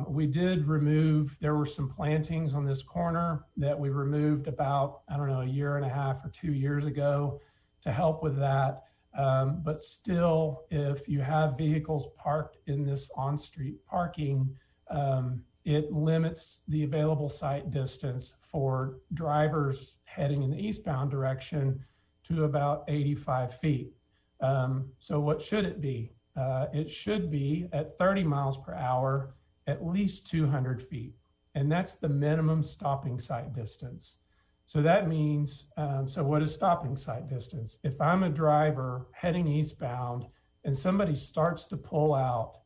We did remove, there were some plantings on this corner that we removed about, a year and a half or 2 years ago to help with that. But still, if you have vehicles parked in this on-street parking, it limits the available sight distance for drivers heading in the eastbound direction to about 85 feet. So what should it be? It should be at 30 miles per hour, at least 200 feet. And that's the minimum stopping sight distance. So that means, so what is stopping sight distance? If I'm a driver heading eastbound and somebody starts to pull out,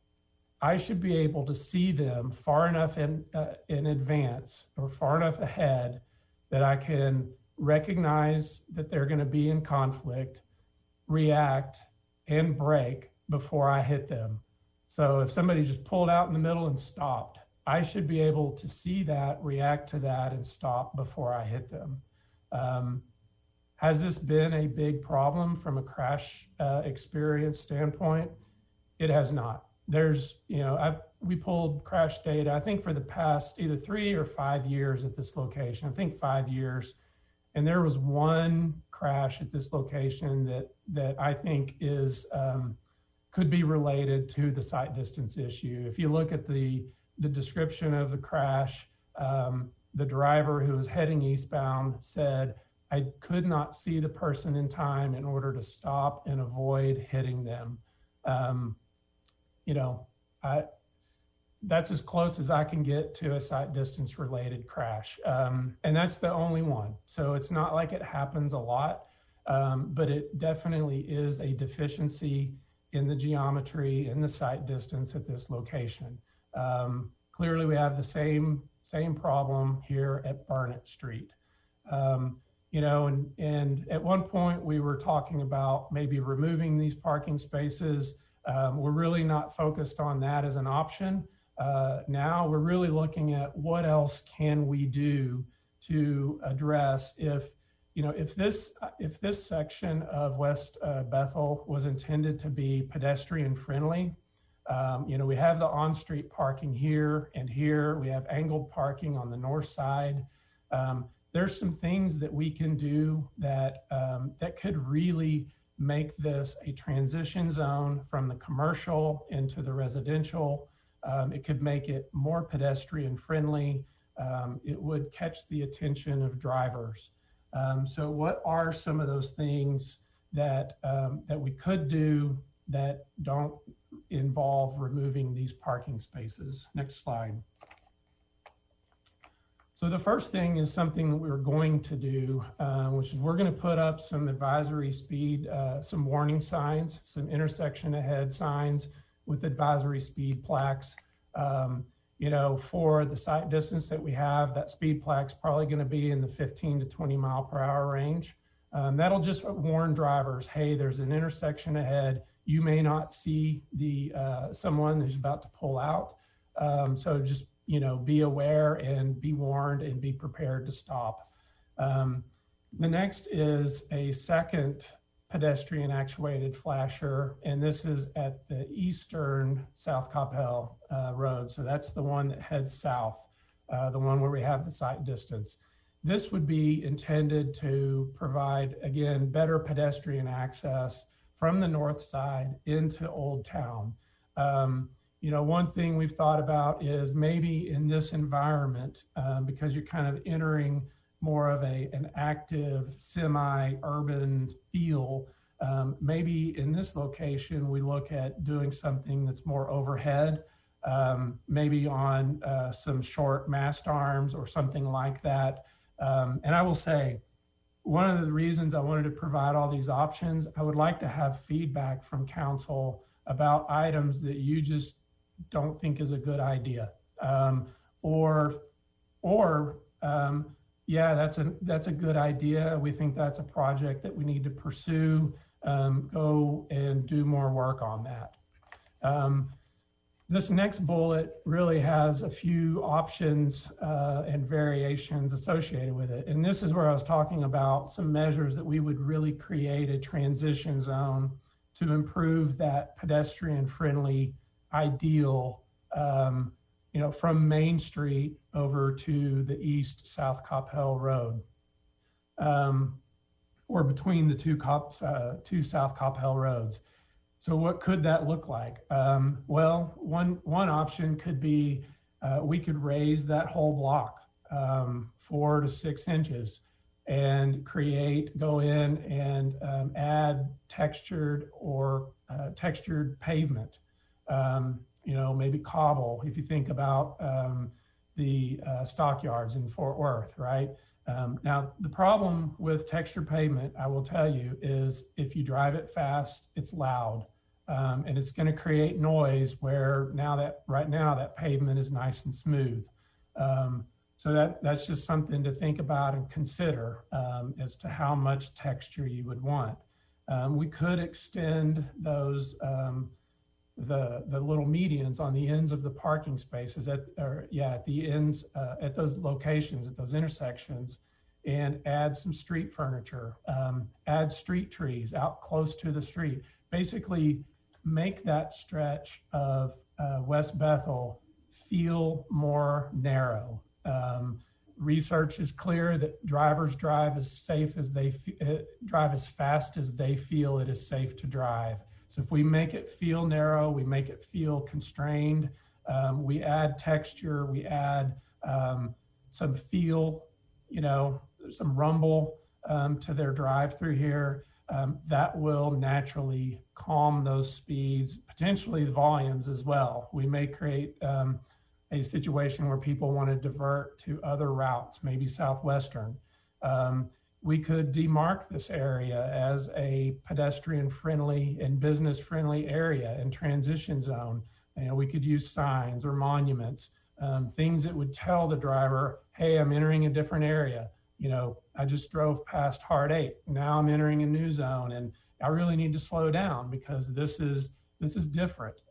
I should be able to see them far enough in advance, or far enough ahead, that I can recognize that they're going to be in conflict, react, and brake before I hit them. So if somebody just pulled out in the middle and stopped, I should be able to see that, react to that, and stop before I hit them. Has this been a big problem from a crash experience standpoint? It has not. There's, we pulled crash data, I think for the past either 3 or 5 years at this location, I think 5 years. And there was one crash at this location that I think is, could be related to the sight distance issue. If you look at the description of the crash, the driver who was heading eastbound said, I could not see the person in time in order to stop and avoid hitting them. That's as close as I can get to a sight distance related crash. And that's the only one. So it's not like it happens a lot, but it definitely is a deficiency in the geometry and the sight distance at this location. clearly we have the same problem here at Barnett Street. And at one point we were talking about maybe removing these parking spaces. We're really not focused on that as an option. Now we're really looking at what else can we do to address if this section of West Bethel was intended to be pedestrian friendly. We have the on-street parking here and here. We have angled parking on the north side. There's some things that we can do that could really make this a transition zone from the commercial into the residential. It could make it more pedestrian friendly. It would catch the attention of drivers. So what are some of those things that we could do that don't involve removing these parking spaces? Next slide. So the first thing is something that we're going to do, which is we're going to put up some advisory speed, some warning signs, some intersection ahead signs with advisory speed plaques. For the sight distance that we have, that speed plaque's probably going to be in the 15 to 20 mile per hour range. That'll just warn drivers, hey, there's an intersection ahead. You may not see someone who's about to pull out. So just be aware and be warned and be prepared to stop. The next is a second pedestrian actuated flasher, and this is at the eastern South Coppell Road. So that's the one that heads south, the one where we have the sight distance. This would be intended to provide, again, better pedestrian access from the north side into Old Town. One thing we've thought about is maybe in this environment, because you're kind of entering more of an active semi-urban feel, maybe in this location we look at doing something that's more overhead, maybe on some short mast arms or something like that. And I will say, one of the reasons I wanted to provide all these options, I would like to have feedback from council about items that you just don't think is a good idea, yeah, that's a good idea. We think that's a project that we need to pursue. Go and do more work on that. This next bullet really has a few options and variations associated with it. And this is where I was talking about some measures that we would really create a transition zone to improve that pedestrian friendly ideal, from Main Street over to the east-south Coppell Road, or between the two South Coppell Roads. So what could that look like? Well, one option could be we could raise that whole block 4 to 6 inches and go in and add textured pavement. Maybe cobble, if you think about the stockyards in Fort Worth, right? Now, the problem with textured pavement, I will tell you, is if you drive it fast, it's loud. And it's going to create noise where right now that pavement is nice and smooth. So that's just something to think about and consider as to how much texture you would want. We could extend those the little medians on the ends of the parking spaces at the ends at those locations, at those intersections, and add some street furniture, add street trees out close to the street. Basically, make that stretch of West Bethel feel more narrow. Research is clear that drivers drive as fast as they feel it is safe to drive. So if we make it feel narrow, we make it feel constrained, we add texture, we add some feel, some rumble to their drive through here, that will naturally calm those speeds, potentially the volumes as well. We may create a situation where people want to divert to other routes, maybe Southwestern. We could demarc this area as a pedestrian-friendly and business-friendly area and transition zone. We could use signs or monuments things that would tell the driver, hey, I'm entering a different area. You know, I just drove past Hard 8. Now I'm entering a new zone, and I really need to slow down because this is different.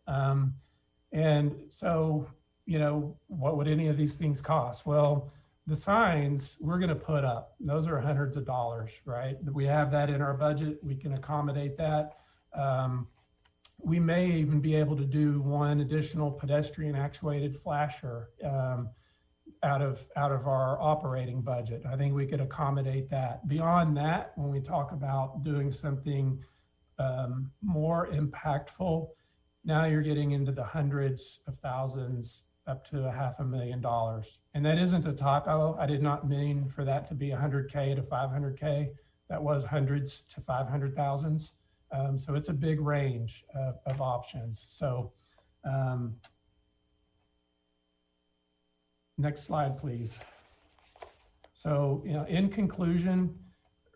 And so, you know, what would any of these things cost? Well, the signs we're going to put up, those are hundreds of dollars, right? We have that in our budget. We can accommodate that. We may even be able to do one additional pedestrian actuated flasher out of our operating budget. I think we could accommodate that. Beyond that, when we talk about doing something more impactful, now you're getting into the hundreds of thousands up to $500,000. And that isn't a typo. I did not mean for that to be 100K to 500K. That was hundreds to 500,000s. So it's a big range of options. So next slide, please. So, you know, in conclusion,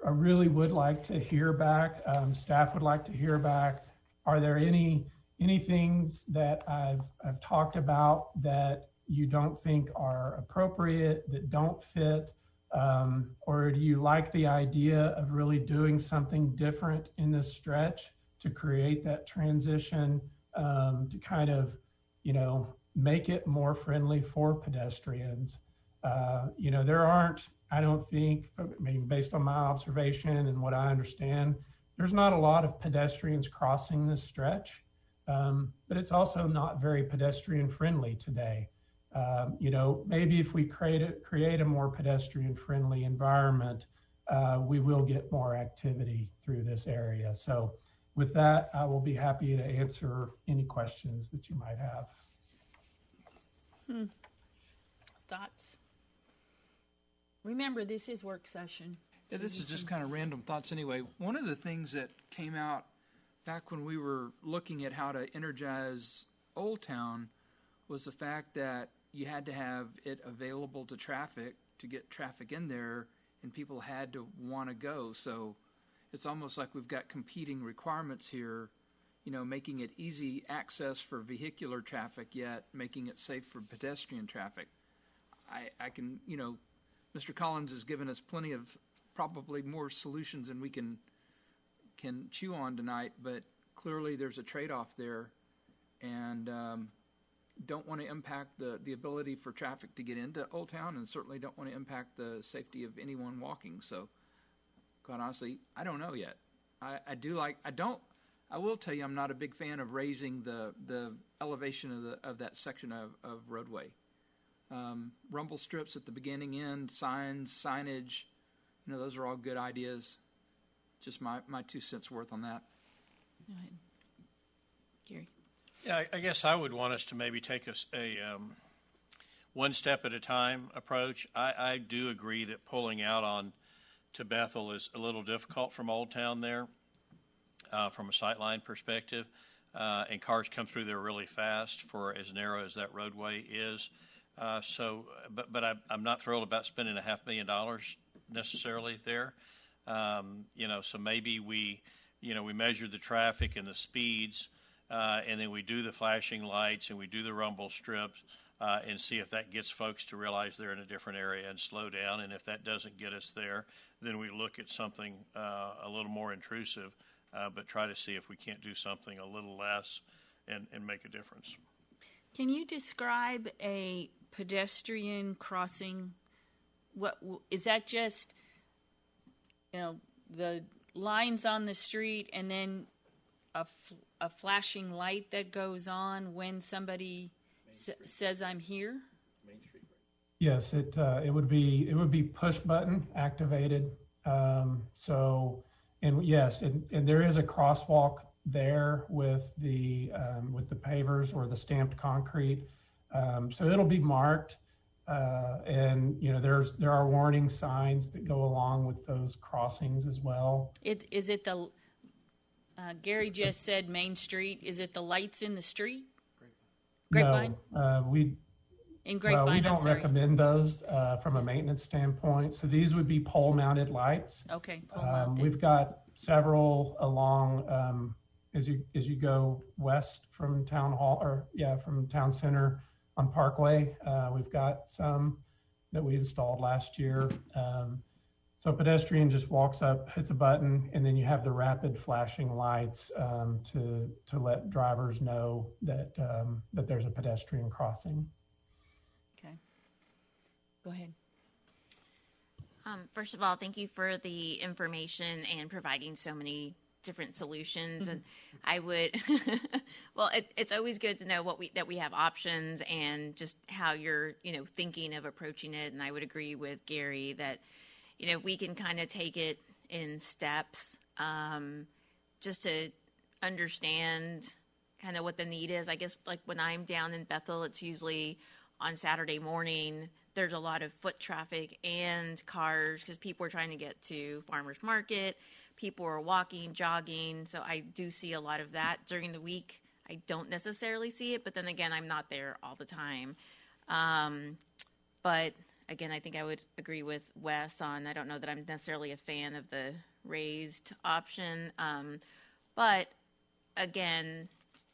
I really would like to hear back. Staff would like to hear back. Are there any things that I've talked about that you don't think are appropriate, that don't fit? Or do you like the idea of really doing something different in this stretch to create that transition, to kind of, you know, make it more friendly for pedestrians? You know, there aren't, I don't think, I mean, based on my observation and what I understand, there's not a lot of pedestrians crossing this stretch, but it's also not very pedestrian friendly today. You know, maybe if we create a more pedestrian friendly environment, we will get more activity through this area. So with that, I will be happy to answer any questions that you might have. Thoughts? Remember, this is work session. Yeah, this is just kind of random thoughts anyway. One of the things that came out back when we were looking at how to energize Old Town was the fact that you had to have it available to traffic to get traffic in there, and people had to want to go. So it's almost like we've got competing requirements here, you know, making it easy access for vehicular traffic, yet making it safe for pedestrian traffic. I can, you know, Mr. Collins has given us plenty of probably more solutions than we can chew on tonight, but clearly there's a trade-off there, and don't want to impact the ability for traffic to get into Old Town, and certainly don't want to impact the safety of anyone walking. So quite honestly, I don't know yet. I will tell you, I'm not a big fan of raising the elevation of that section of roadway. Rumble strips at the beginning, end, signs, signage, you know, those are all good ideas. Just my 2 cents worth on that. Go ahead. Gary. Yeah, I guess I would want us to maybe take a one step at a time approach. I do agree that pulling out on to Bethel is a little difficult from Old Town there, from a sightline perspective, and cars come through there really fast for as narrow as that roadway is. But I'm not thrilled about spending $500,000 necessarily there. You know, so maybe we measure the traffic and the speeds, and then we do the flashing lights and we do the rumble strips, and see if that gets folks to realize they're in a different area and slow down. And if that doesn't get us there, then we look at something a little more intrusive, but try to see if we can't do something a little less and make a difference. Can you describe a pedestrian crossing? What is that? Just, you know, the lines on the street and then a flashing light that goes on when somebody says I'm here? Main Street. Yes, it would be push button activated. So, and yes, and there is a crosswalk there with the pavers or the stamped concrete. So it'll be marked, and you know there are warning signs that go along with those crossings as well. Is it the Gary just said Main Street? Is it the lights in the street? Grapevine? No, we Grapevine, don't recommend those from a maintenance standpoint. So these would be pole-mounted lights. Okay, pole-mounted. We've got several along as you go west from Town Hall, from Town Center. on Parkway. We've got some that we installed last year. So a pedestrian just walks up, hits a button, and then you have the rapid flashing lights to let drivers know that that there's a pedestrian crossing. Okay. Go ahead. First of all, thank you for the information and providing so many different solutions. And I would, well, it's always good to know that we have options and just how you're, thinking of approaching it. And I would agree with Gary that, we can kind of take it in steps, just to understand kind of what the need is. I guess like when I'm down in Bethel, it's usually on Saturday morning. There's a lot of foot traffic and cars because people are trying to get to farmers market. People are walking, jogging. So I do see a lot of that during the week. I don't necessarily see it, but then again, I'm not there all the time. But again, I think I would agree with Wes on, I don't know that I'm necessarily a fan of the raised option. But again,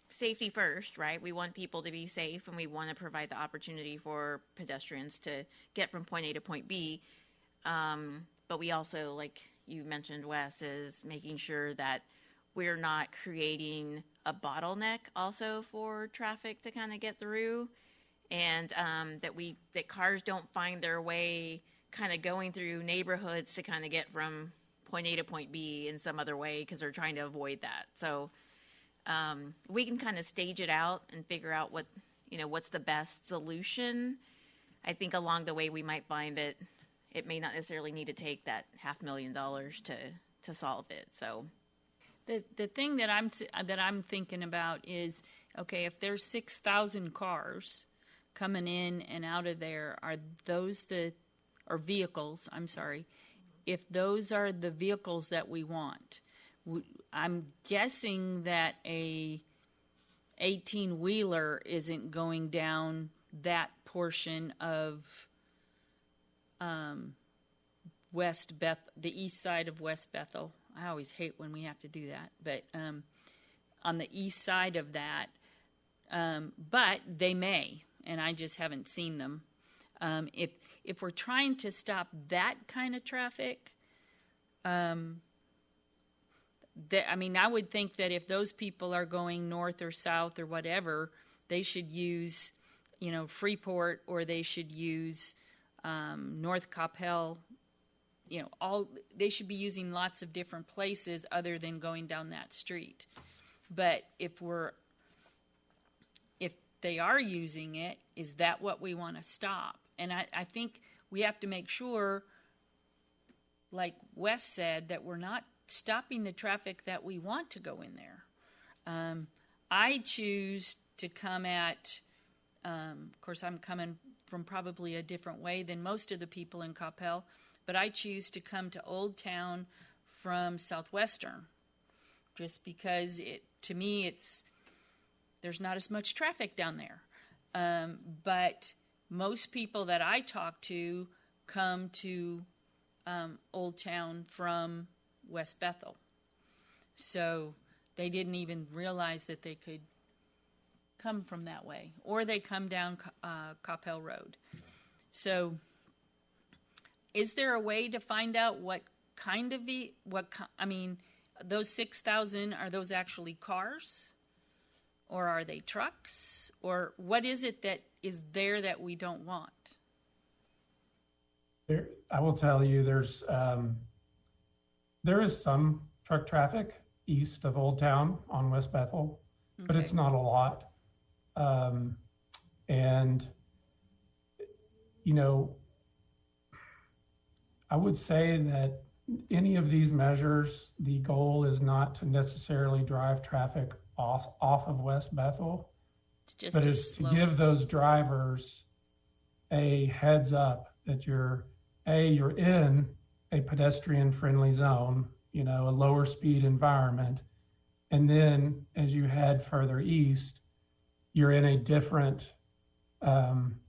safety first, right? We want people to be safe and we want to provide the opportunity for pedestrians to get from point A to point B. But we also, like you mentioned, Wes, is making sure that we're not creating a bottleneck also for traffic to kind of get through, and that cars don't find their way kind of going through neighborhoods to kind of get from point A to point B in some other way because they're trying to avoid that. So we can kind of stage it out and figure out what's the best solution. I think along the way we might find that it may not necessarily need to take that $500,000 to solve it. So The thing that I'm thinking about is, okay, if there's 6,000 cars coming in and out of there, are those or vehicles, I'm sorry, if those are the vehicles that we want? I'm guessing that a 18-wheeler isn't going down that portion of the east side of West Bethel. I always hate when we have to do that, but on the east side of that, but they may, and I just haven't seen them. If we're trying to stop that kind of traffic, I would think that if those people are going north or south or whatever, they should use, Freeport, or they should use North Coppell. They should be using lots of different places other than going down that street. But if they are using it, is that what we want to stop? And I think we have to make sure, like Wes said, that we're not stopping the traffic that we want to go in there. I choose to come at, of course, I'm coming from probably a different way than most of the people in Coppell, but I choose to come to Old Town from Southwestern, just because to me there's not as much traffic down there. But most people that I talk to come to Old Town from West Bethel. So they didn't even realize that they could come from that way, or they come down Coppell Road. So is there a way to find out what kind of those 6,000, are those actually cars? Or are they trucks? Or what is it that is there that we don't want? I will tell you, there is some truck traffic east of Old Town on West Bethel, but it's not a lot. And, I would say that any of these measures, the goal is not to necessarily drive traffic off of West Bethel, but is to give those drivers a heads up that you're in a pedestrian-friendly zone, a lower speed environment, and then as you head further east, you're in a different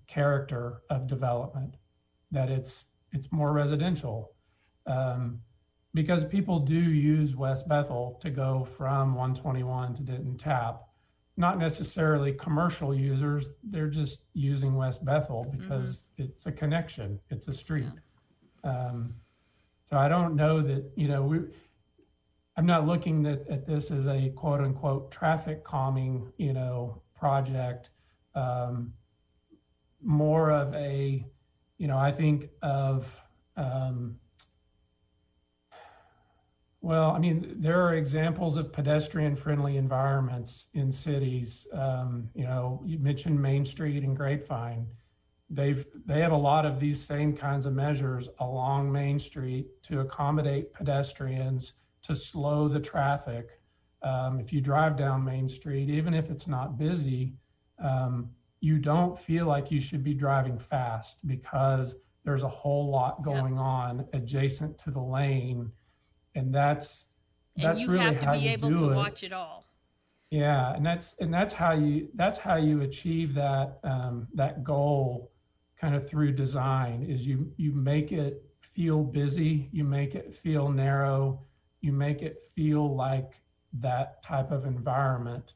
character of development, that it's more residential, because people do use West Bethel to go from 121 to Denton Tap. not necessarily commercial users. They're just using West Bethel because it's a connection. It's a street. So I don't know that, I'm not looking at this as a quote unquote traffic calming, project. More of a, I think of, well, I mean, there are examples of pedestrian-friendly environments in cities. You mentioned Main Street and Grapevine. They have a lot of these same kinds of measures along Main Street to accommodate pedestrians, to slow the traffic. If you drive down Main Street, even if it's not busy, you don't feel like you should be driving fast because there's a whole lot going on adjacent to the lane. And that's And you really have to how be you able to do it. watch it all. Yeah, and that's how you achieve that goal, kind of through design. Is you make it feel busy, you make it feel narrow, you make it feel like that type of environment.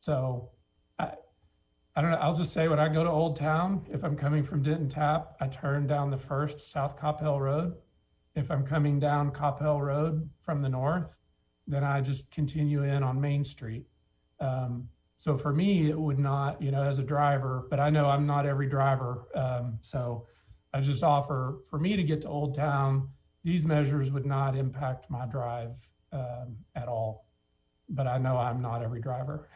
So I don't know. I'll just say when I go to Old Town, if I'm coming from Denton Tap, I turn down the first South Coppell Road. If I'm coming down Coppell Road from the north, then I just continue in on Main Street. So for me, it would not, as a driver, but I know I'm not every driver. So I just offer, for me to get to Old Town, these measures would not impact my drive at all. But I know I'm not every driver.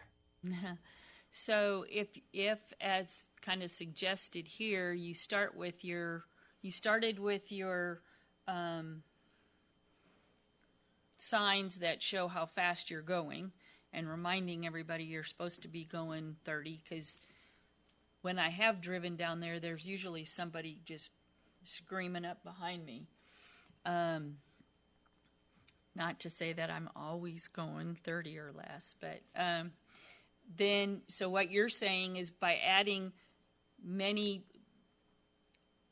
So if as kind of suggested here, you started with your signs that show how fast you're going and reminding everybody you're supposed to be going 30, because when I have driven down there, there's usually somebody just screaming up behind me. Not to say that I'm always going 30 or less, but so what you're saying is by adding many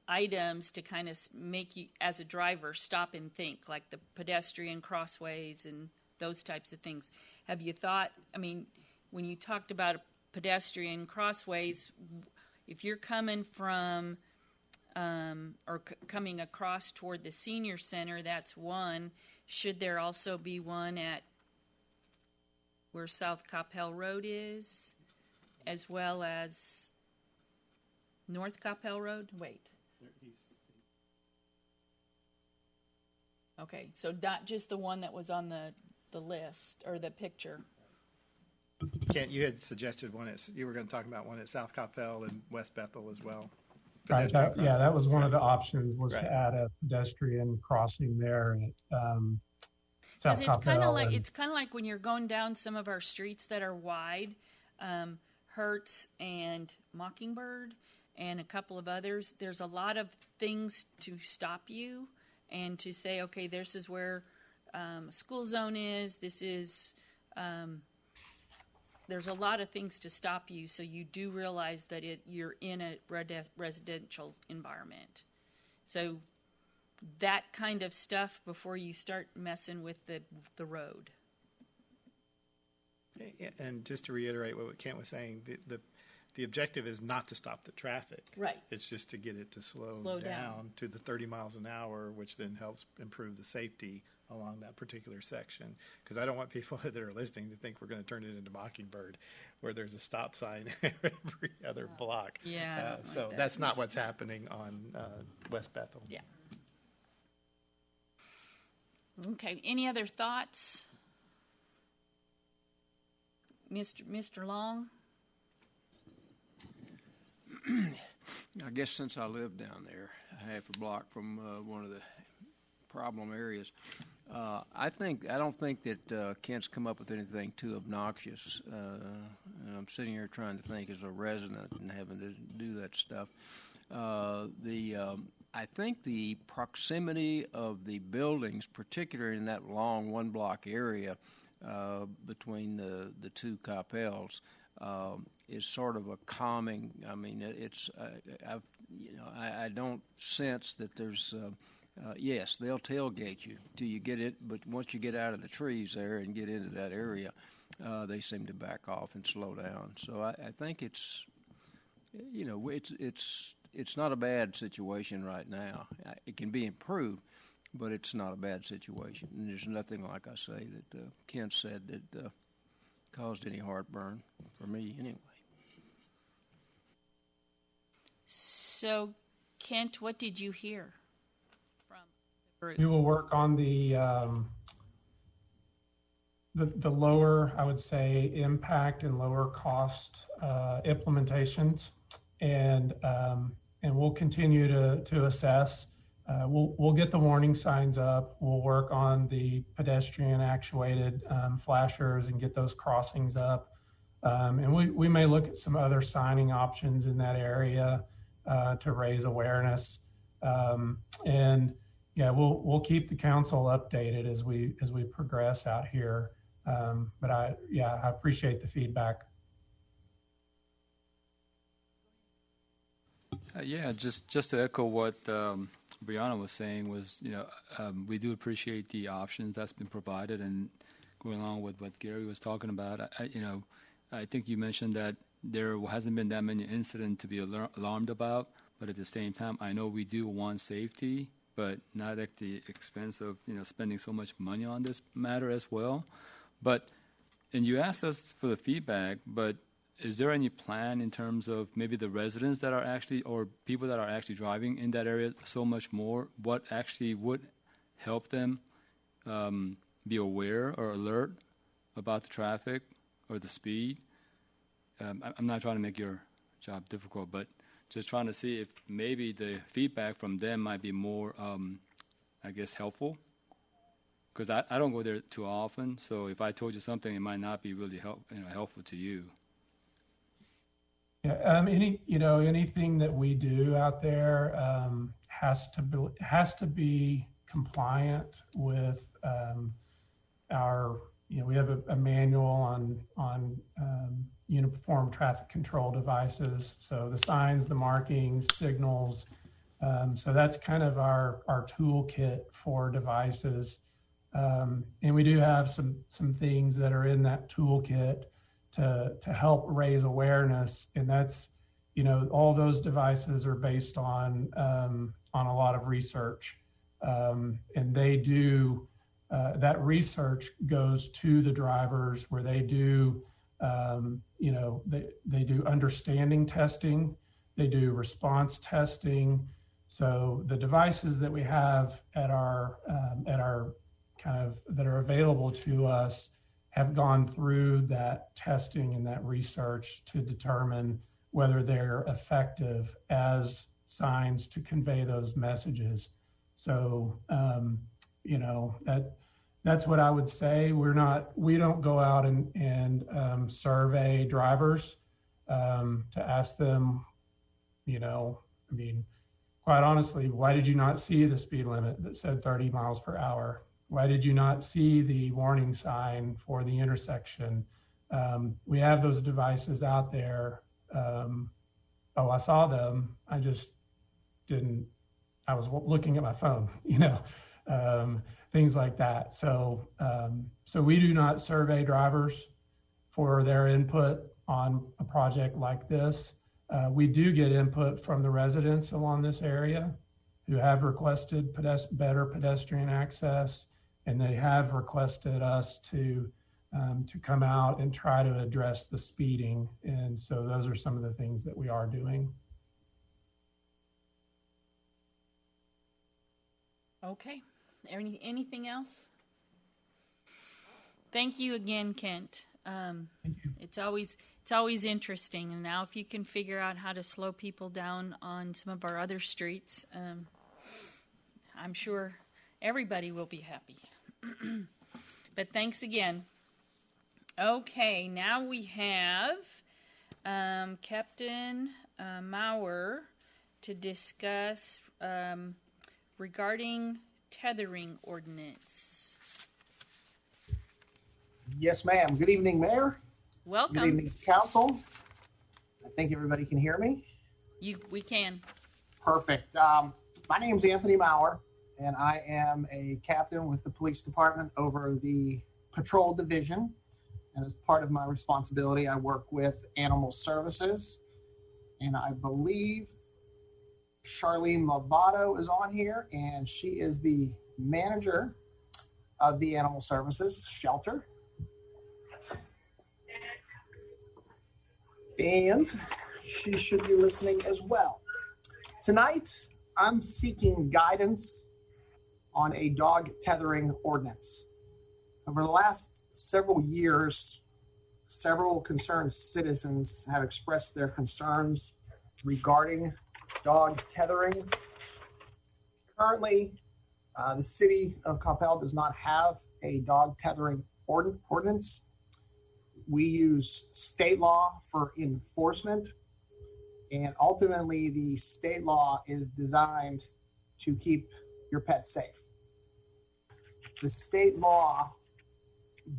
items to kind of make you, as a driver, stop and think, like the pedestrian crossways and those types of things. Have you thought, when you talked about pedestrian crossways, if you're coming from coming across toward the senior center, that's one. Should there also be one at where South Coppell Road is, as well as North Coppell Road? Wait. Okay, so not just the one that was on the list or the picture. Kent, you had suggested you were going to talk about one at South Coppell and West Bethel as well. Right. That was one of the options, was Right. to add a pedestrian crossing there at South Because Coppell. it's kind of like when you're going down some of our streets that are wide, Hertz and Mockingbird and a couple of others. There's a lot of things to stop you and to say, okay, this is where school zone is. This is. There's a lot of things to stop you, so you do realize that you're in a residential environment. So that kind of stuff before you start messing with the road. And just to reiterate what Kent was saying, the objective is not to stop the traffic. Right. It's just to get it to slow down to the 30 miles an hour, which then helps improve the safety along that particular section. Because I don't want people that are listening to think we're going to turn it into Mockingbird, where there's a stop sign every other block. Yeah. So that's not what's happening on West Bethel. Yeah. Okay. Any other thoughts, Mr. Long? I guess since I live down there, half a block from one of the problem areas, I don't think that Kent's come up with anything too obnoxious. And I'm sitting here trying to think as a resident and having to do that stuff. I think the proximity of the buildings, particularly in that long one-block area between the two Coppells, is sort of a calming. I mean, I don't sense that there's. Yes, they'll tailgate you till you get it, but once you get out of the trees there and get into that area, they seem to back off and slow down. So I think it's not a bad situation right now. It can be improved, but it's not a bad situation. And there's nothing, like I say, that Kent said that caused any heartburn for me anyway. So, Kent, what did you hear from the group? We will work on the lower, I would say, impact and lower cost implementations, and we'll continue to assess. We'll get the warning signs up. We'll work on the pedestrian actuated flashers and get those crossings up. And we may look at some other signing options in that area to raise awareness. And yeah, we'll keep the council updated as we progress out here. But I appreciate the feedback. Just to echo what Brianna was saying was, we do appreciate the options that's been provided, and going along with what Gary was talking about, I think you mentioned that there hasn't been that many incidents to be alarmed about, but at the same time, I know we do want safety, but not at the expense of, spending so much money on this matter as well. And you asked us for the feedback, but is there any plan in terms of maybe the residents that are actually, or people that are actually driving in that area so much more, what actually would help them be aware or alert about the traffic or the speed? I'm not trying to make your job difficult, but just trying to see if maybe the feedback from them might be more, helpful. Because I don't go there too often, so if I told you something, it might not be really helpful to you. Yeah, anything that we do out there has to be compliant with our. We have a manual on uniform traffic control devices. So the signs, the markings, signals. So that's kind of our toolkit for devices. And we do have some things that are in that toolkit to help raise awareness, and that's all those devices are based on a lot of research, and they do that research goes to the drivers where they do they do understanding testing, they do response testing. So the devices that we have at our kind of that are available to us have gone through that testing and that research to determine whether they're effective as signs to convey those messages. So, that's what I would say. We don't go out and survey drivers to ask them, quite honestly, why did you not see the speed limit that said 30 miles per hour? Why did you not see the warning sign for the intersection? We have those devices out there. I saw them. I just didn't. I was looking at my phone, things like that. So we do not survey drivers for their input on a project like this. We do get input from the residents along this area who have requested better pedestrian access. And they have requested us to come out and try to address the speeding. And so those are some of the things that we are doing. Okay. Anything else? Thank you again, Kent. Thank you. It's always interesting. And now if you can figure out how to slow people down on some of our other streets, I'm sure everybody will be happy. But thanks again. Okay, now we have Captain Maurer to discuss regarding tethering ordinance. Yes, ma'am. Good evening, Mayor. Welcome. Good evening, Council. I think everybody can hear me. We can. Perfect. My name's Anthony Maurer, and I am a captain with the police department over the patrol division. And as part of my responsibility, I work with Animal Services. And I believe Charlene Lovato is on here, and she is the manager of the Animal Services shelter. And she should be listening as well. Tonight, I'm seeking guidance on a dog tethering ordinance. Over the last several years, several concerned citizens have expressed their concerns regarding dog tethering. Currently, the city of Coppell does not have a dog tethering ordinance. We use state law for enforcement, and ultimately the state law is designed to keep your pet safe. The state law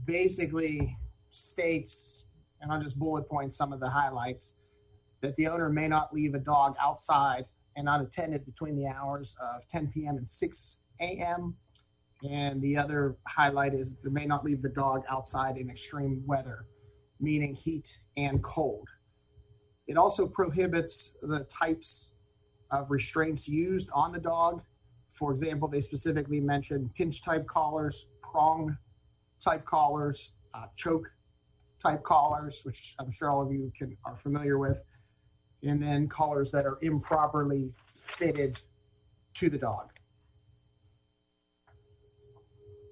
basically states, and I'll just bullet point some of the highlights, that the owner may not leave a dog outside and unattended between the hours of 10 p.m. and 6 a.m. And the other highlight is they may not leave the dog outside in extreme weather, meaning heat and cold. It also prohibits the types of restraints used on the dog. For example, they specifically mentioned pinch type collars, prong type collars, choke type collars, which I'm sure all of you are familiar with, and then collars that are improperly fitted to the dog.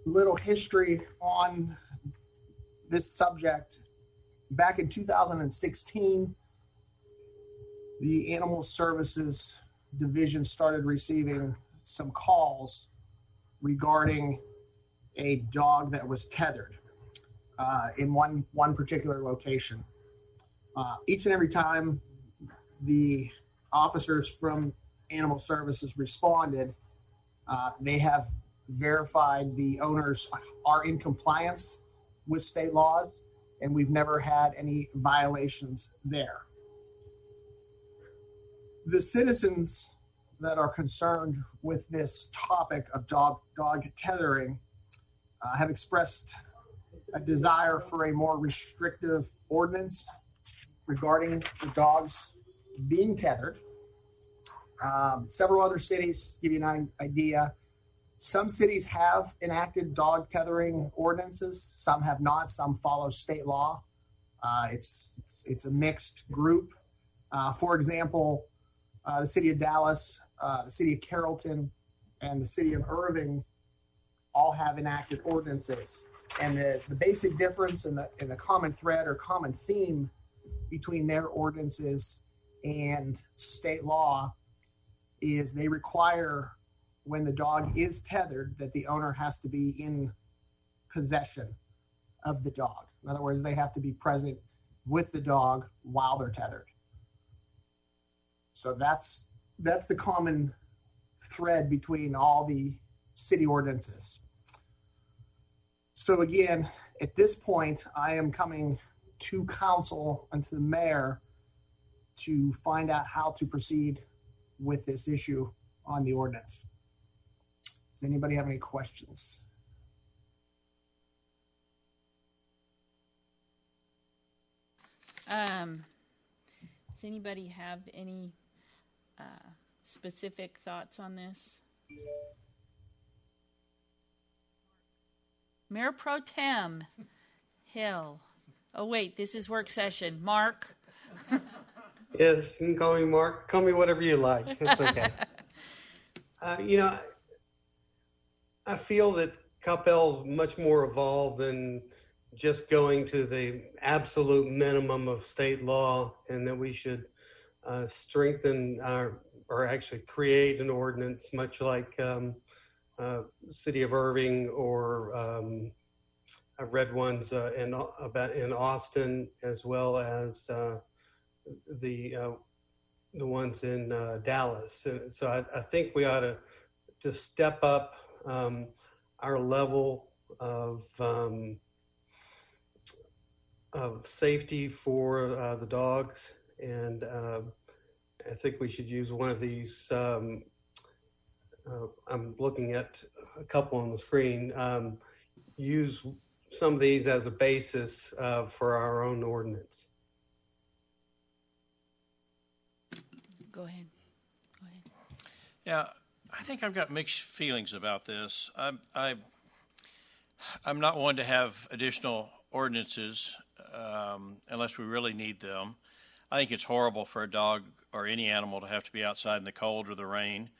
Little history on this subject. Back in 2016, the Animal Services Division started receiving some calls regarding a dog that was tethered in one particular location. Each and every time the officers from Animal Services responded, they have verified the owners are in compliance with state laws, and we've never had any violations there. The citizens that are concerned with this topic of dog tethering have expressed a desire for a more restrictive ordinance regarding the dogs being tethered. Several other cities, just to give you an idea, some cities have enacted dog tethering ordinances. Some have not. Some follow state law. It's a mixed group. For example, the city of Dallas, the city of Carrollton, and the city of Irving all have enacted ordinances. And the basic difference and the common thread or common theme between their ordinances and state law is they require, when the dog is tethered, that the owner has to be in possession of the dog. In other words, they have to be present with the dog while they're tethered. So that's the common thread between all the city ordinances. So again, at this point, I am coming to council and to the mayor to find out how to proceed with this issue on the ordinance. Does anybody have any questions? Does anybody have any specific thoughts on this? Mayor Pro Tem Hill. Oh, wait, this is work session. Mark? Yes, you can call me Mark. Call me whatever you like. It's okay. I feel that Coppell's much more evolved than just going to the absolute minimum of state law, and that we should strengthen or actually create an ordinance much like City of Irving, or I've read ones in Austin, as well as the ones in Dallas. So I think we ought to step up our level of safety for the dogs, and I think we should use one of these. I'm looking at a couple on the screen. Use some of these as a basis for our own ordinance. Go ahead. Yeah, I think I've got mixed feelings about this. I'm not one to have additional ordinances unless we really need them. I think it's horrible for a dog or any animal to have to be outside in the cold or the rain.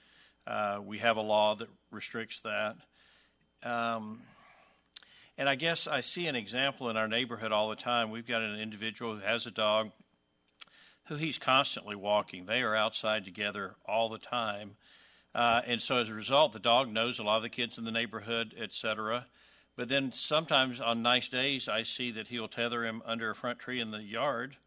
We have a law that restricts that. And I guess I see an example in our neighborhood all the time. We've got an individual who has a dog who he's constantly walking. They are outside together all the time. And so as a result, the dog knows a lot of the kids in the neighborhood, et cetera. But then sometimes on nice days, I see that he'll tether him under a front tree in the yard,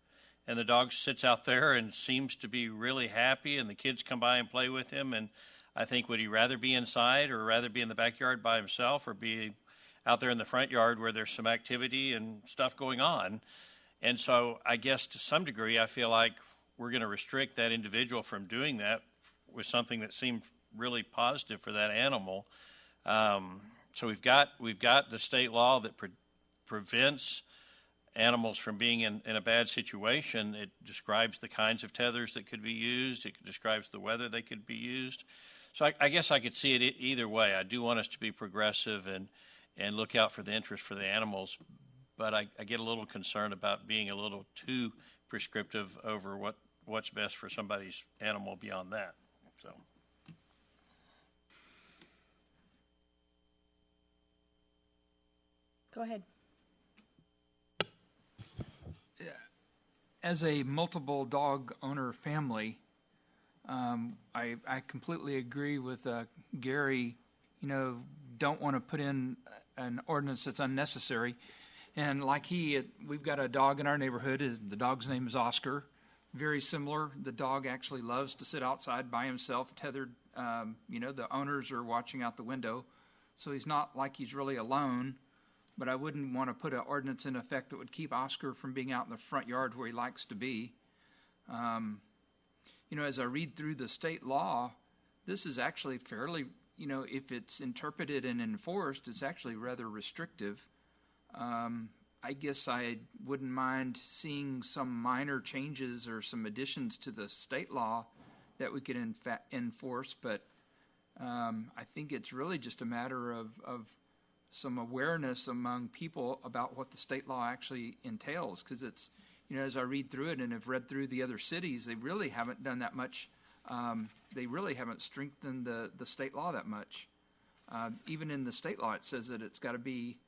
and the dog sits out there and seems to be really happy, and the kids come by and play with him. And I think, would he rather be inside or rather be in the backyard by himself or be out there in the front yard where there's some activity and stuff going on? And so I guess to some degree, I feel like we're going to restrict that individual from doing that with something that seemed really positive for that animal. So we've got the state law that prevents animals from being in a bad situation. It describes the kinds of tethers that could be used. It describes the weather they could be used. So I guess I could see it either way. I do want us to be progressive and look out for the interest for the animals, but I get a little concerned about being a little too prescriptive over what's best for somebody's animal beyond that. So. Go ahead. As a multiple dog owner family, I completely agree with Gary. Don't want to put in an ordinance that's unnecessary. And like we've got a dog in our neighborhood. The dog's name is Oscar. Very similar. The dog actually loves to sit outside by himself, tethered. The owners are watching out the window, so he's not like he's really alone. But I wouldn't want to put an ordinance in effect that would keep Oscar from being out in the front yard where he likes to be. As I read through the state law, this is actually fairly, if it's interpreted and enforced, it's actually rather restrictive. I guess I wouldn't mind seeing some minor changes or some additions to the state law that we could enforce, but I think it's really just a matter of some awareness among people about what the state law actually entails, because it's, as I read through it and have read through the other cities, they really haven't done that much. They really haven't strengthened the state law that much. Even in the state law, it says that it's got to be,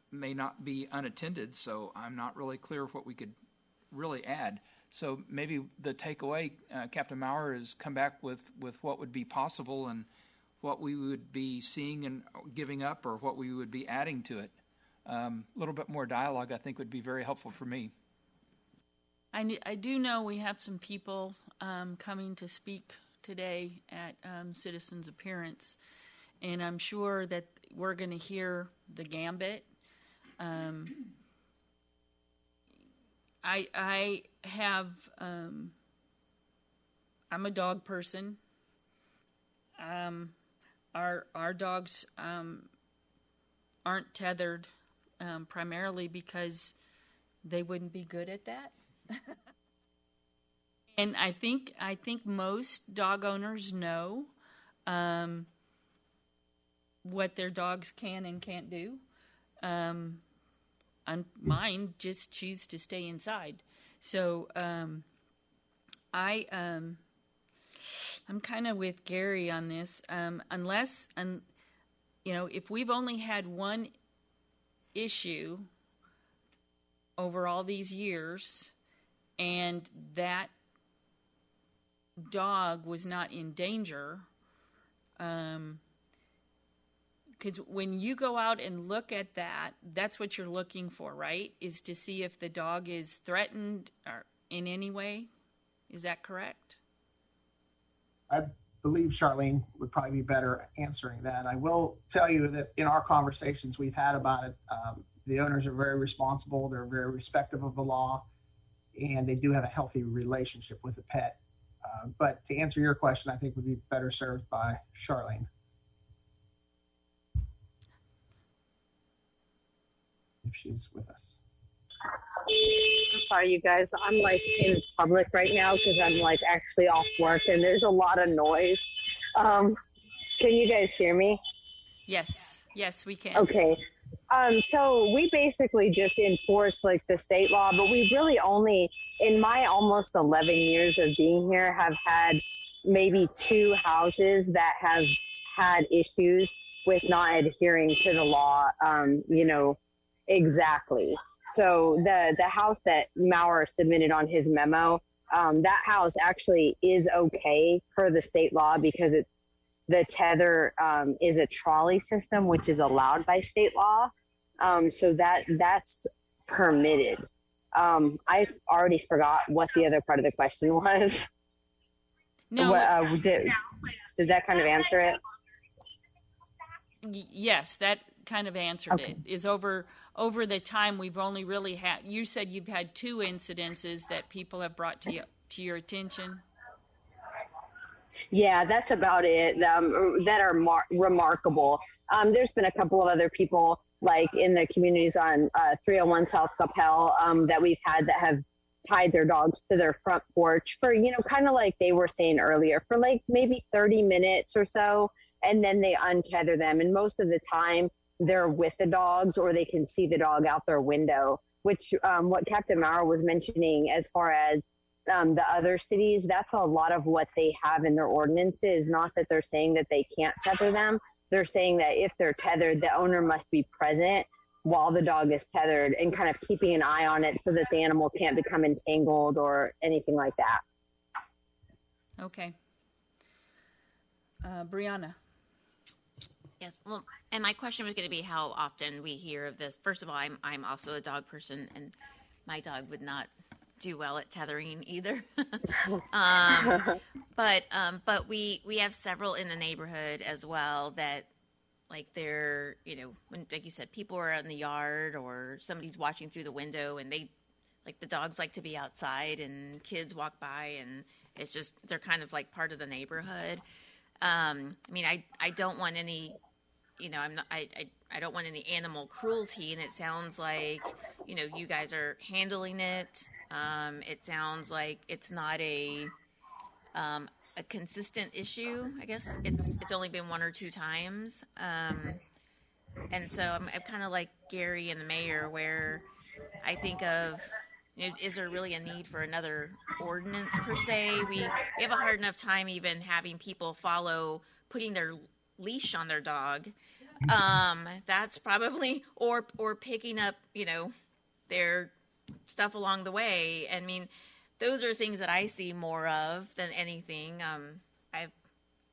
may not be unattended, so I'm not really clear what we could really add. So maybe the takeaway, Captain Maurer, is come back with what would be possible and what we would be seeing and giving up, or what we would be adding to it. A little bit more dialogue, I think, would be very helpful for me. I do know we have some people coming to speak today at Citizens Appearance, and I'm sure that we're going to hear the gambit. I have, I'm a dog person. Our dogs aren't tethered primarily because they wouldn't be good at that. And I think most dog owners know what their dogs can and can't do. Mine just choose to stay inside. So I'm kind of with Gary on this. Unless, if we've only had one issue over all these years, and that dog was not in danger, because when you go out and look at that, that's what you're looking for, right? Is to see if the dog is threatened or in any way. Is that correct? I believe Charlene would probably be better answering that. I will tell you that in our conversations we've had about it, the owners are very responsible. They're very respectful of the law, and they do have a healthy relationship with the pet. But to answer your question, I think would be better served by Charlene. if she's with us. I'm sorry, you guys. I'm like in public right now because I'm like actually off work and there's a lot of noise. Can you guys hear me? Yes, yes, we can. Okay. So we basically just enforce like the state law, but we really only, in my almost 11 years of being here, have had maybe 2 houses that have had issues with not adhering to the law, exactly. So the house that Maurer submitted on his memo, that house actually is okay per the state law because the tether is a trolley system, which is allowed by state law. So that's permitted. I already forgot what the other part of the question was. No, Did that kind of answer it? Yes, that kind of answered it. Is over the time we've only really had. You said you've had 2 incidences that people have brought to your attention. Yeah, that's about it. That are remarkable. There's been a couple of other people like in the communities on 301 South Coppell that we've had that have tied their dogs to their front porch for, kind of like they were saying earlier, for like maybe 30 minutes or so. And then they untether them. And most of the time they're with the dogs or they can see the dog out their window, which what Captain Maurer was mentioning as far as the other cities, that's a lot of what they have in their ordinances. Not that they're saying that they can't tether them. They're saying that if they're tethered, the owner must be present while the dog is tethered and kind of keeping an eye on it so that the animal can't become entangled or anything like that. Okay. Brianna. Yes, well, and my question was going to be how often we hear of this. First of all, I'm also a dog person, and my dog would not do well at tethering either. But we have several in the neighborhood as well that, like, they're, when, like you said, people are out in the yard or somebody's watching through the window and they, like, the dogs like to be outside and kids walk by and it's just, they're kind of like part of the neighborhood. I don't want any, I don't want any animal cruelty, and it sounds like, you guys are handling it. It sounds like it's not a consistent issue. I guess it's only been 1 or 2 times. And so I'm kind of like Gary and the mayor, where I think of, is there really a need for another ordinance per se? We have a hard enough time even having people follow putting their leash on their dog. That's probably, or picking up, their stuff along the way. I mean, those are things that I see more of than anything.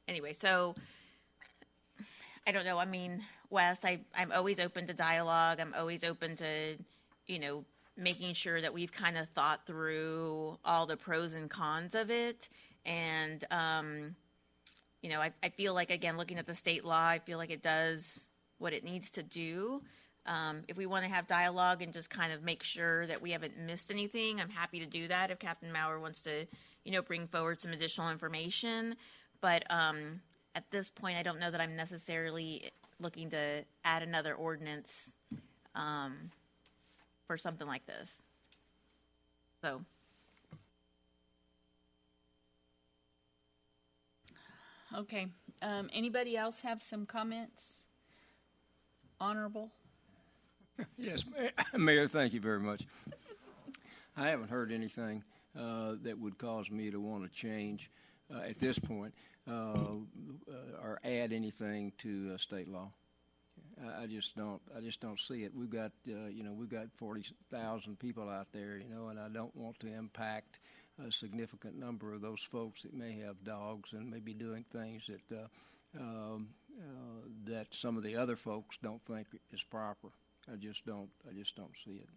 Anyway, so I don't know. I mean, Wes, I'm always open to dialogue. I'm always open to, making sure that we've kind of thought through all the pros and cons of it. And, I feel like, again, looking at the state law, I feel like it does what it needs to do. If we want to have dialogue and just kind of make sure that we haven't missed anything, I'm happy to do that if Captain Maurer wants to, bring forward some additional information. But at this point, I don't know that I'm necessarily looking to add another ordinance for something like this. So. Okay. Anybody else have some comments? Honorable? Yes, Mayor, thank you very much. I haven't heard anything that would cause me to want to change at this point or add anything to state law. I just don't see it. We've got we've got 40,000 people out there, and I don't want to impact a significant number of those folks that may have dogs and may be doing things that that some of the other folks don't think is proper. I just don't see it.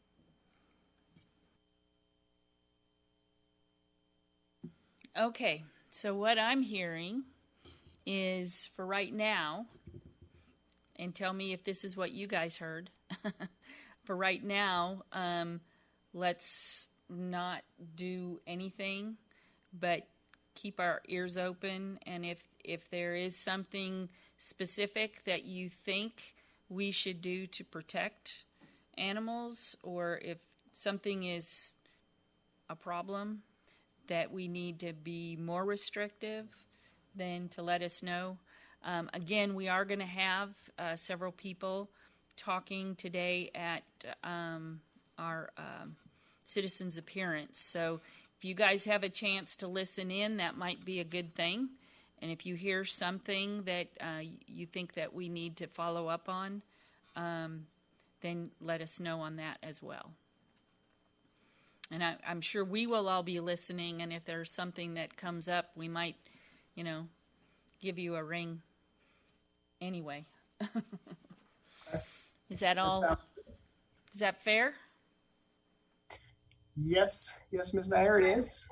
Okay, so what I'm hearing is, for right now, and tell me if this is what you guys heard, for right now, let's not do anything but keep our ears open, and if there is something specific that you think we should do to protect animals or if something is a problem that we need to be more restrictive, then to let us know. Again, we are going to have several people talking today at our citizens' appearance. So if you guys have a chance to listen in, that might be a good thing. And if you hear something that you think that we need to follow up on, then let us know on that as well. And I'm sure we will all be listening, and if there's something that comes up, we might, give you a ring anyway. Is that all? Is that fair? Yes, Ms. Mayor, it is.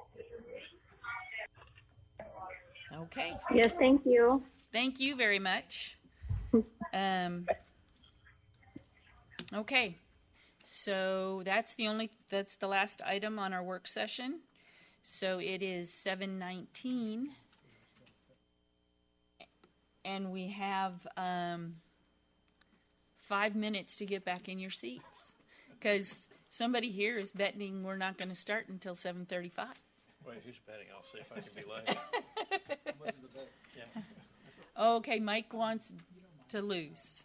Okay. Yes, thank you. Thank you very much. Okay. So that's the last item on our work session. So it is 7:19, and we have 5 minutes to get back in your seats, because somebody here is betting we're not going to start until 7:35. Wait, who's betting? I'll see if I can be late. Yeah. Okay, Mike wants to lose.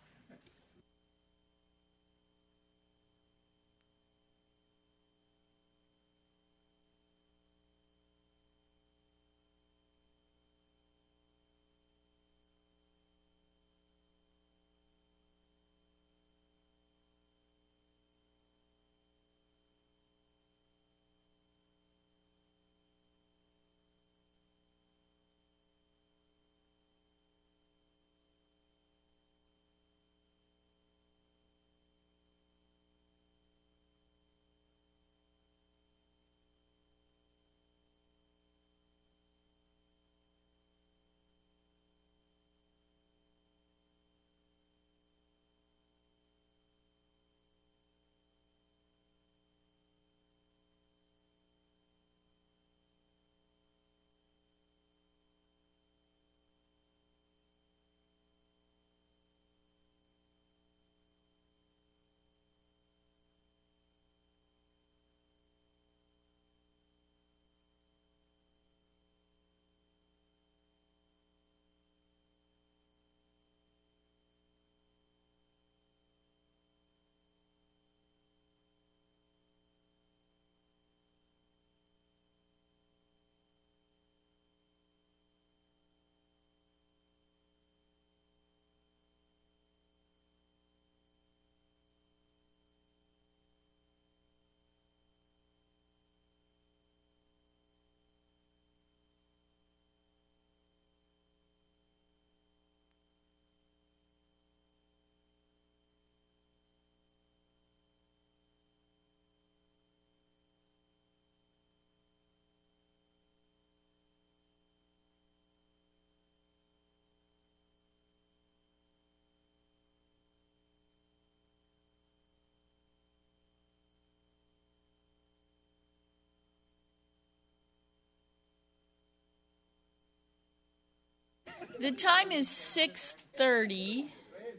The time is 6:30,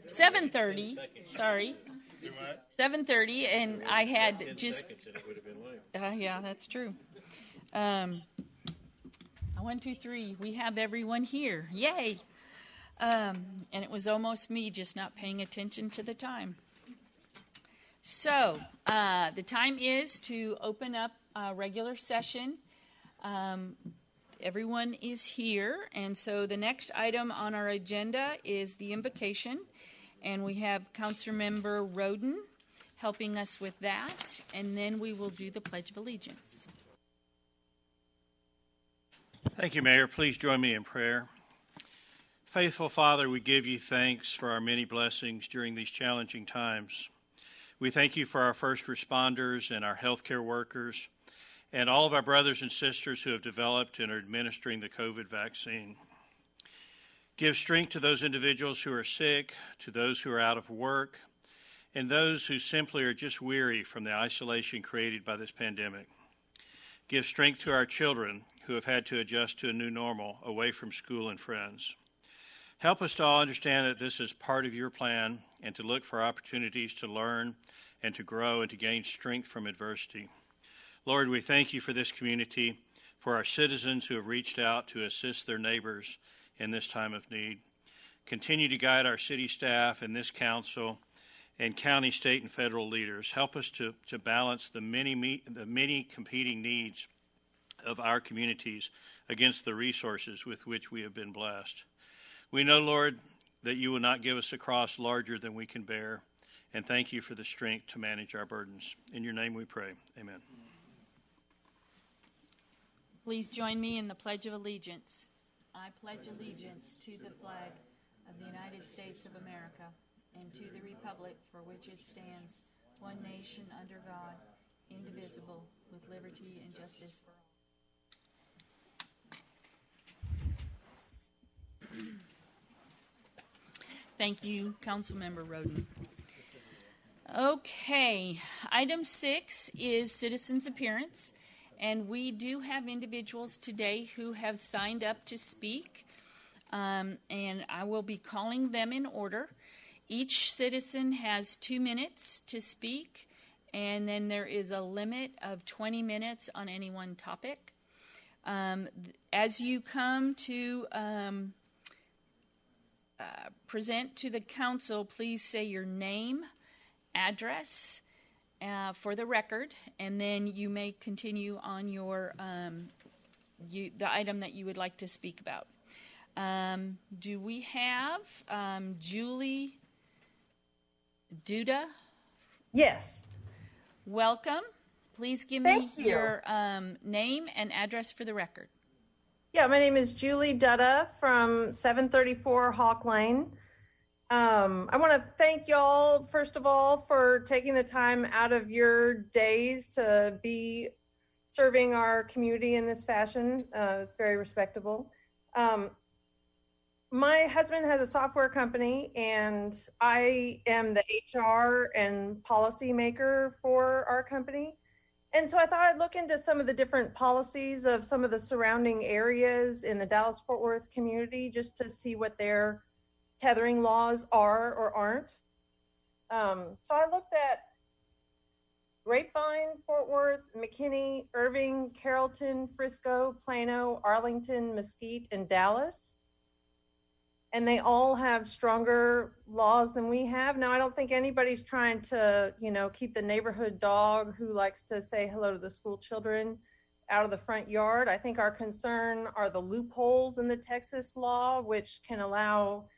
7:30, sorry. 7:30, and I had just, yeah, that's true. 1, 2, 3, we have everyone here. Yay. And it was almost me just not paying attention to the time. So, the time is to open up a regular session. Everyone is here, and so the next item on our agenda is the invocation, and we have Councilmember Roden helping us with that, and then we will do the Pledge of Allegiance. Thank you, Mayor. Please join me in prayer. Faithful Father, we give you thanks for our many blessings during these challenging times. We thank you for our first responders and our healthcare workers, and all of our brothers and sisters who have developed and are administering the COVID vaccine. Give strength to those individuals who are sick, to those who are out of work, and those who simply are just weary from the isolation created by this pandemic. Give strength to our children who have had to adjust to a new normal away from school and friends. Help us to all understand that this is part of your plan and to look for opportunities to learn and to grow and to gain strength from adversity. Lord, we thank you for this community, for our citizens who have reached out to assist their neighbors in this time of need. Continue to guide our city staff and this council and county, state, and federal leaders. Help us to balance the many competing needs of our communities against the resources with which we have been blessed. We know, Lord, that you will not give us a cross larger than we can bear, and thank you for the strength to manage our burdens. In your name we pray. Amen. Please join me in the Pledge of Allegiance. I pledge allegiance to the flag of the United States of America and to the republic for which it stands, one nation under God, indivisible, with liberty and justice for all. Thank you, Councilmember Roden. Okay, item 6 is citizens' appearance, and we do have individuals today who have signed up to speak, and I will be calling them in order. Each citizen has 2 minutes to speak, and then there is a limit of 20 minutes on any one topic. As you come to present to the council, please say your name, address for the record, and then you may continue on your the item that you would like to speak about. Do we have Julie Duda? Yes. Welcome. Please give me your name and address for the record. Yeah, my name is Julie Dutta from 734 Hawk Lane. I want to thank y'all, first of all, for taking the time out of your days to be serving our community in this fashion. It's very respectable. My husband has a software company, and I am the HR and policy maker for our company. And so I thought I'd look into some of the different policies of some of the surrounding areas in the Dallas-Fort Worth community just to see what their tethering laws are or aren't. So I looked at Grapevine, Fort Worth, McKinney, Irving, Carrollton, Frisco, Plano, Arlington, Mesquite, and Dallas. And they all have stronger laws than we have. Now, I don't think anybody's trying to, keep the neighborhood dog who likes to say hello to the school children out of the front yard. I think our concern are the loopholes in the Texas law, which can allow,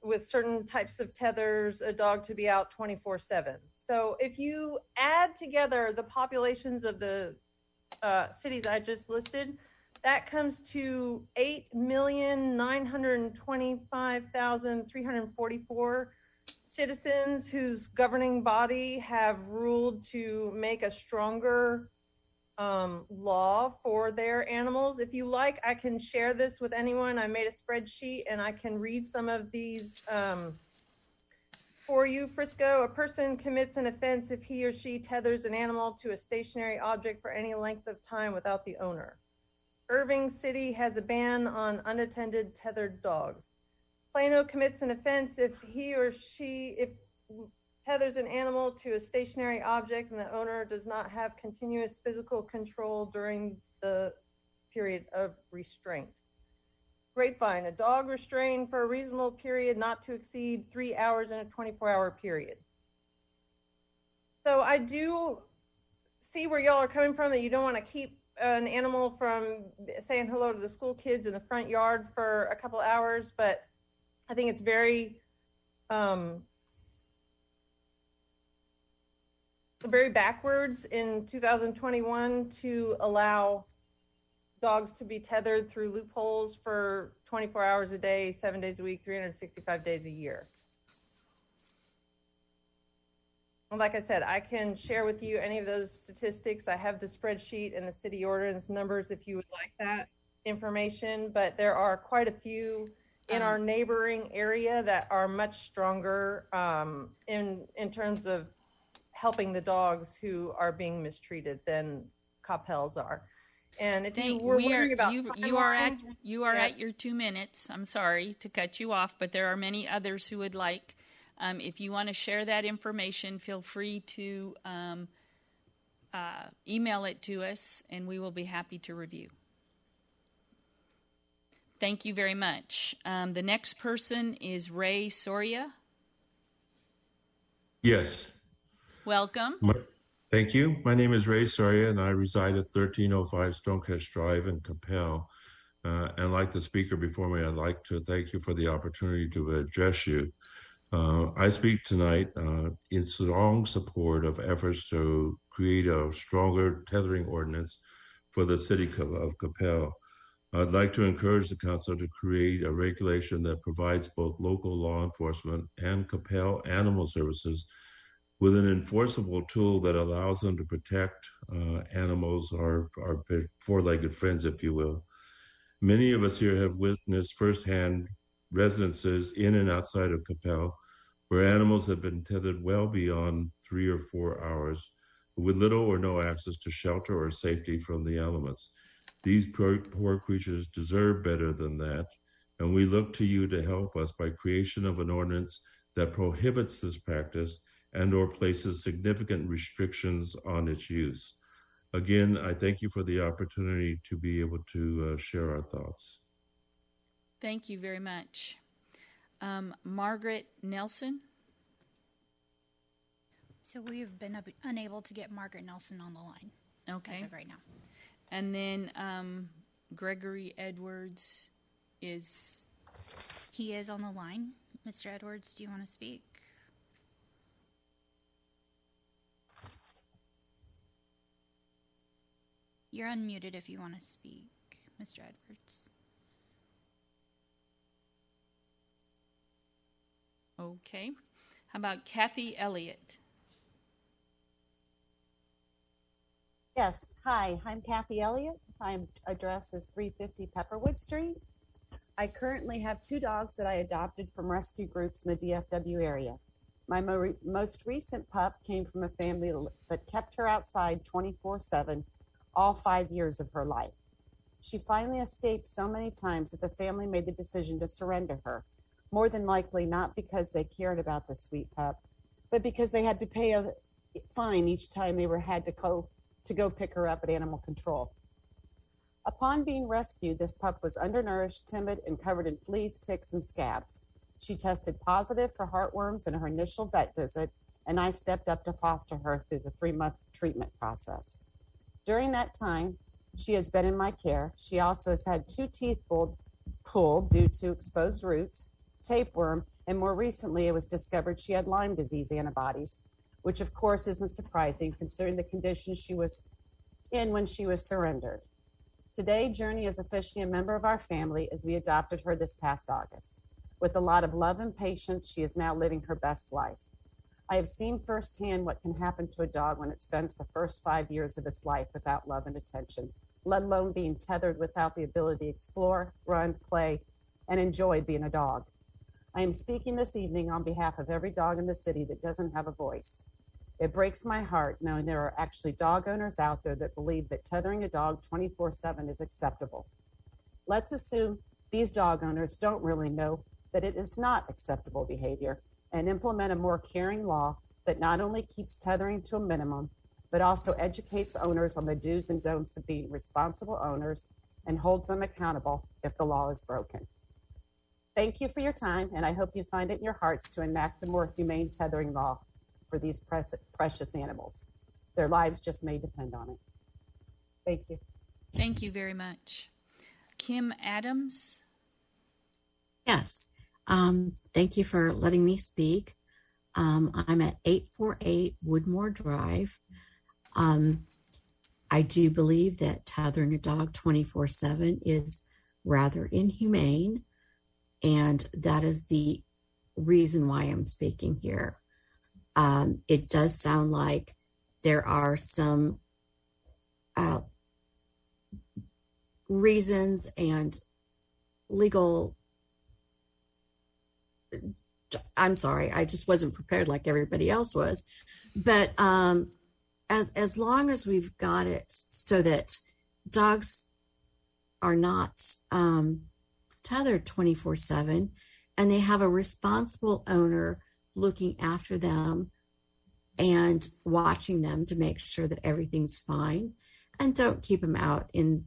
with certain types of tethers, a dog to be out 24/7. So if you add together the populations of the cities I just listed, that comes to 8,925,344 citizens whose governing body have ruled to make a stronger law for their animals. If you like, I can share this with anyone. I made a spreadsheet and I can read some of these for you. Frisco, a person commits an offense if he or she tethers an animal to a stationary object for any length of time without the owner. Irving City has a ban on unattended tethered dogs. Plano commits an offense if he or she tethers an animal to a stationary object and the owner does not have continuous physical control during the period of restraint. Grapevine, a dog restrained for a reasonable period not to exceed 3 hours in a 24-hour period. So I do see where y'all are coming from, that you don't want to keep an animal from saying hello to the school kids in the front yard for a couple hours, but I think it's very backwards in 2021 to allow dogs to be tethered through loopholes for 24 hours a day, 7 days a week, 365 days a year. Like I said, I can share with you any of those statistics. I have the spreadsheet and the city ordinance numbers if you would like that information, but there are quite a few in our neighboring area that are much stronger in terms of helping the dogs who are being mistreated than Coppell's are. And if you were wondering about you are at your 2 minutes. I'm sorry to cut you off, but there are many others who would like. If you want to share that information, feel free to email it to us, and we will be happy to review. Thank you very much. The next person is Ray Soria. Yes. Welcome. Thank you. My name is Ray Soria, and I reside at 1305 Stonecrest Drive in Coppell. And like the speaker before me, I'd like to thank you for the opportunity to address you. I speak tonight in strong support of efforts to create a stronger tethering ordinance for the city of Coppell. I'd like to encourage the council to create a regulation that provides both local law enforcement and Coppell Animal Services with an enforceable tool that allows them to protect animals, our four-legged friends, if you will. Many of us here have witnessed firsthand residences in and outside of Coppell where animals have been tethered well beyond 3 or 4 hours with little or no access to shelter or safety from the elements. These poor creatures deserve better than that, and we look to you to help us by creation of an ordinance that prohibits this practice and or places significant restrictions on its use. Again, I thank you for the opportunity to be able to share our thoughts. Thank you very much. Margaret Nelson. So we have been unable to get Margaret Nelson on the line. Okay. As of right now. And then Gregory Edwards is... He is on the line. Mr. Edwards, do you want to speak? You're unmuted if you want to speak, Mr. Edwards. Okay. How about Kathy Elliott? Yes. Hi, I'm Kathy Elliott. My address is 350 Pepperwood Street. I currently have 2 dogs that I adopted from rescue groups in the DFW area. My most recent pup came from a family that kept her outside 24/7 all 5 years of her life. She finally escaped so many times that the family made the decision to surrender her, more than likely not because they cared about the sweet pup, but because they had to pay a fine each time they had to go pick her up at animal control. Upon being rescued, this pup was undernourished, timid, and covered in fleas, ticks, and scabs. She tested positive for heartworms in her initial vet visit, and I stepped up to foster her through the 3-month treatment process. During that time, she has been in my care. She also has had 2 teeth pulled due to exposed roots, tapeworm, and more recently it was discovered she had Lyme disease antibodies, which of course isn't surprising considering the condition she was in when she was surrendered. Today, Journey is officially a member of our family as we adopted her this past August. With a lot of love and patience, she is now living her best life. I have seen firsthand what can happen to a dog when it spends the first 5 years of its life without love and attention, let alone being tethered without the ability to explore, run, play, and enjoy being a dog. I am speaking this evening on behalf of every dog in the city that doesn't have a voice. It breaks my heart knowing there are actually dog owners out there that believe that tethering a dog 24/7 is acceptable. Let's assume these dog owners don't really know that it is not acceptable behavior and implement a more caring law that not only keeps tethering to a minimum, but also educates owners on the do's and don'ts of being responsible owners and holds them accountable if the law is broken. Thank you for your time, and I hope you find it in your hearts to enact a more humane tethering law for these precious animals. Their lives just may depend on it. Thank you. Thank you very much. Kim Adams? Yes. Thank you for letting me speak. I'm at 848 Woodmore Drive. I do believe that tethering a dog 24/7 is rather inhumane, and that is the reason why I'm speaking here. It does sound like there are some reasons and legal. I'm sorry, I just wasn't prepared like everybody else was. But as long as we've got it so that dogs are not tethered 24/7, and they have a responsible owner looking after them and watching them to make sure that everything's fine, and don't keep them out in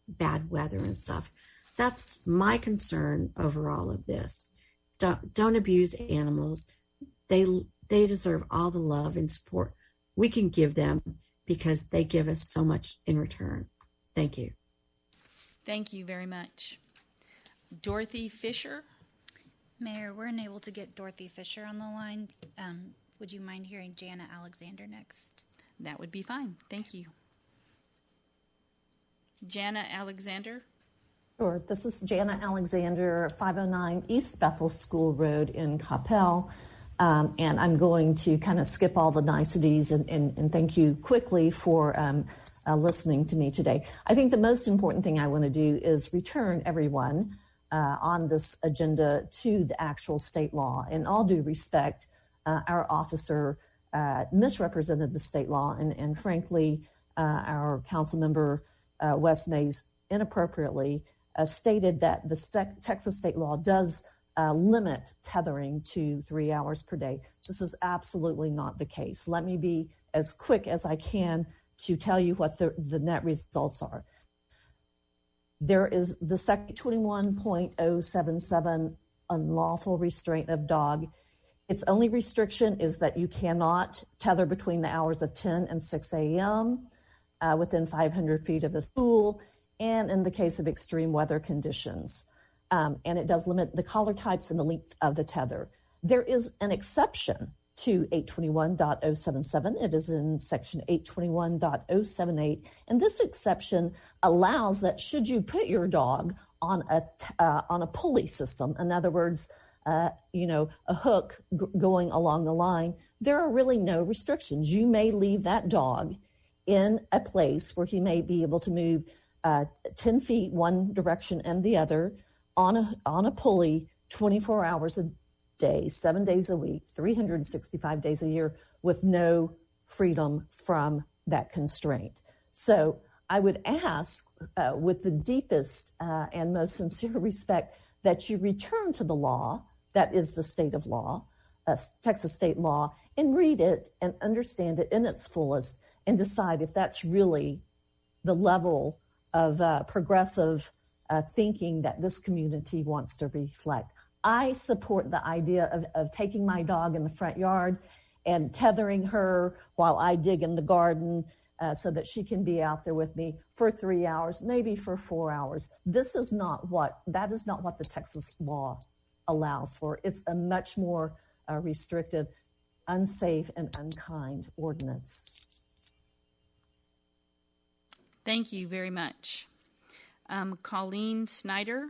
bad weather and stuff. That's my concern over all of this. Don't abuse animals. They deserve all the love and support we can give them because they give us so much in return. Thank you. Thank you very much. Dorothy Fisher? Mayor, we're unable to get Dorothy Fisher on the line. Would you mind hearing Jana Alexander next? That would be fine. Thank you. Jana Alexander? Sure. This is Jana Alexander, 509 East Bethel School Road in Coppell. And I'm going to kind of skip all the niceties and thank you quickly for listening to me today. I think the most important thing I want to do is return everyone on this agenda to the actual state law. In all due respect, our officer misrepresented the state law, and frankly, our council member, Wes Mays, inappropriately stated that the Texas state law does limit tethering to 3 hours per day. This is absolutely not the case. Let me be as quick as I can to tell you what the net results are. There is the section 21.077 unlawful restraint of dog. Its only restriction is that you cannot tether between the hours of 10 and 6 a.m. Within 500 feet of a school, and in the case of extreme weather conditions. And it does limit the collar types and the length of the tether. There is an exception to 821.077. It is in section 821.078. And this exception allows that should you put your dog on a pulley system, in other words, a hook going along the line, there are really no restrictions. You may leave that dog in a place where he may be able to move 10 feet one direction and the other on a pulley 24 hours a day, 7 days a week, 365 days a year, with no freedom from that constraint. So I would ask with the deepest and most sincere respect that you return to the law that is the state of law, Texas state law, and read it and understand it in its fullest and decide if that's really the level of progressive thinking that this community wants to reflect. I support the idea of taking my dog in the front yard and tethering her while I dig in the garden so that she can be out there with me for 3 hours, maybe for 4 hours. That is not what the Texas law allows for. It's a much more restrictive, unsafe, and unkind ordinance. Thank you very much. Colleen Snyder.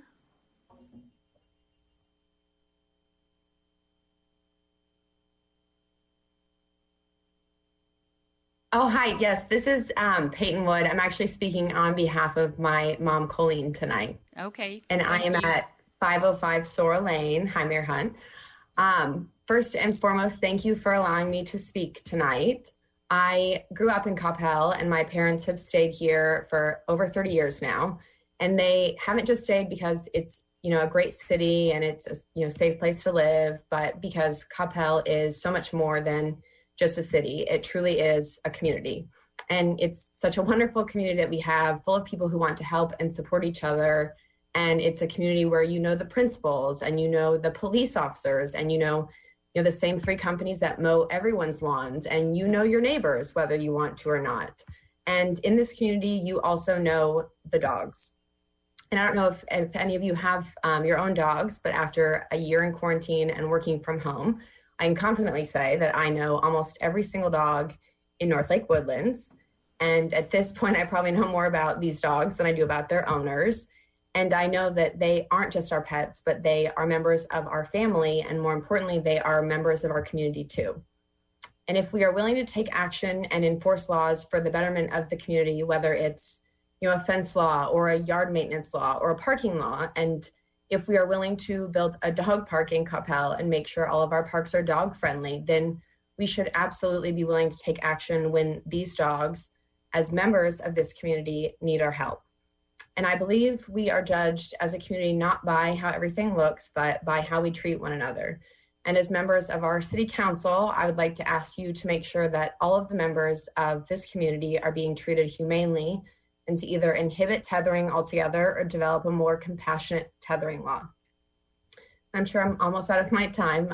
Oh, hi. Yes, this is Peyton Wood. I'm actually speaking on behalf of my mom, Colleen, tonight. Okay. And I am at 505 Sora Lane. Hi, Mayor Hunt. First and foremost, thank you for allowing me to speak tonight. I grew up in Coppell, and my parents have stayed here for over 30 years now. And they haven't just stayed because it's, a great city and it's a, safe place to live, but because Coppell is so much more than just a city. It truly is a community. And it's such a wonderful community that we have, full of people who want to help and support each other. And it's a community where the principals and the police officers and the same 3 companies that mow everyone's lawns, and your neighbors, whether you want to or not. And in this community, you also know the dogs. And I don't know if any of you have your own dogs, but after a year in quarantine and working from home, I can confidently say that I know almost every single dog in North Lake Woodlands. And at this point, I probably know more about these dogs than I do about their owners. And I know that they aren't just our pets, but they are members of our family. And more importantly, they are members of our community too. And if we are willing to take action and enforce laws for the betterment of the community, whether it's a fence law or a yard maintenance law or a parking law, and if we are willing to build a dog park in Coppell and make sure all of our parks are dog friendly, then we should absolutely be willing to take action when these dogs as members of this community, need our help. And I believe we are judged as a community not by how everything looks, but by how we treat one another. And as members of our city council, I would like to ask you to make sure that all of the members of this community are being treated humanely, and to either inhibit tethering altogether or develop a more compassionate tethering law. I'm sure I'm almost out of my time,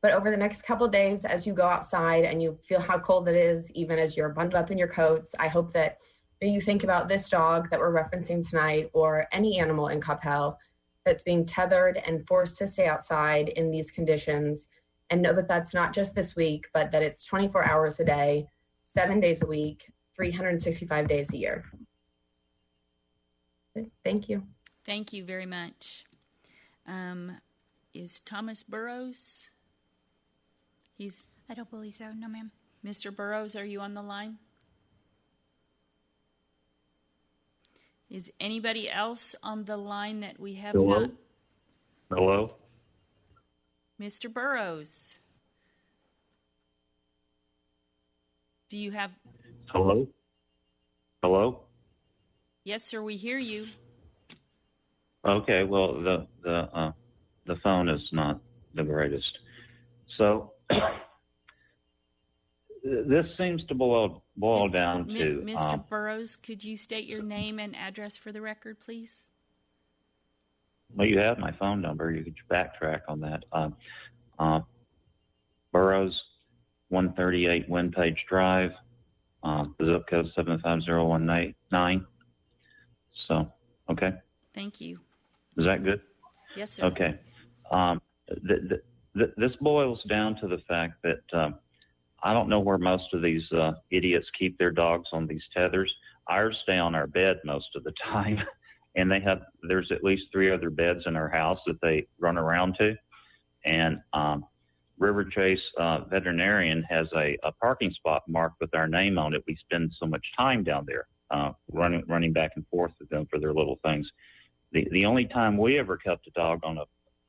but over the next couple of days, as you go outside and you feel how cold it is, even as you're bundled up in your coats, I hope that you think about this dog that we're referencing tonight, or any animal in Coppell that's being tethered and forced to stay outside in these conditions, and know that that's not just this week, but that it's 24 hours a day, 7 days a week, 365 days a year. Thank you. Thank you very much. Is Thomas Burrows? I don't believe so. No, ma'am. Mr. Burrows, are you on the line? Is anybody else on the line that we have not? Hello? Mr. Burrows. Do you have? Hello? Hello? Yes, sir, we hear you. Okay, well, the phone is not the greatest. So this seems to boil down to... Mr. Burrows, could you state your name and address for the record, please? Well, you have my phone number. You could backtrack on that. Burrows, 138 Windpage Drive, the zip code 75019. So, okay. Thank you. Is that good? Yes, sir. Okay. This boils down to the fact that I don't know where most of these idiots keep their dogs on these tethers. Ours stay on our bed most of the time, and there's at least 3 other beds in our house that they run around to. And River Chase Veterinarian has a parking spot marked with our name on it. We spend so much time down there running back and forth with them for their little things. The only time we ever kept a dog on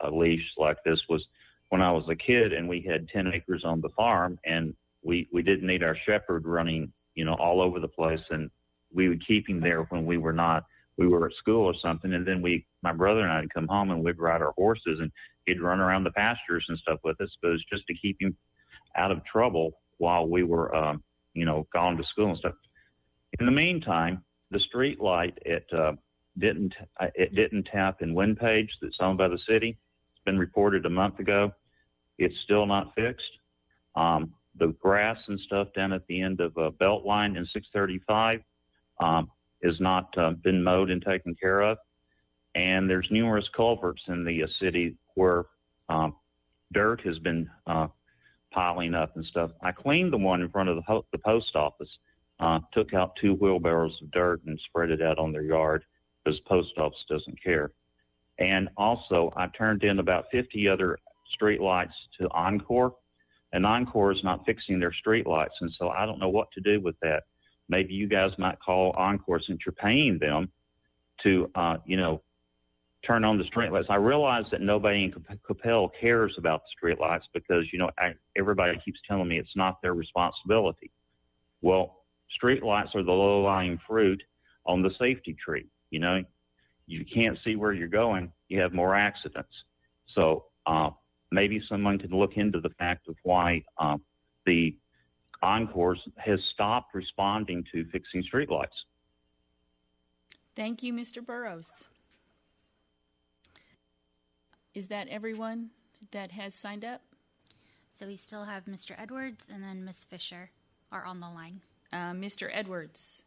a leash like this was when I was a kid, and we had 10 acres on the farm, and we didn't need our shepherd running, all over the place, and we would keep him there when we were at school or something, and then my brother and I would come home and we'd ride our horses, and he'd run around the pastures and stuff with us, but it was just to keep him out of trouble while we were, gone to school and stuff. In the meantime, the street light didn't tap in Windpage that's owned by the city. It's been reported a month ago. It's still not fixed. The grass and stuff down at the end of Beltline and 635 has not been mowed and taken care of. And there's numerous culverts in the city where dirt has been piling up and stuff. I cleaned the one in front of the post office, took out 2 wheelbarrows of dirt and spread it out on their yard because the post office doesn't care. And also, I turned in about 50 other street lights to Encore, and Encore is not fixing their street lights, and so I don't know what to do with that. Maybe you guys might call Encore, since you're paying them, to, turn on the street lights. I realize that nobody in Coppell cares about the street lights because, everybody keeps telling me it's not their responsibility. Well, street lights are the low-lying fruit on the safety tree. You can't see where you're going, you have more accidents. So maybe someone could look into the fact of why the Encore has stopped responding to fixing streetlights. Thank you, Mr. Burrows. Is that everyone that has signed up? So we still have Mr. Edwards and then Ms. Fisher are on the line. Mr. Edwards.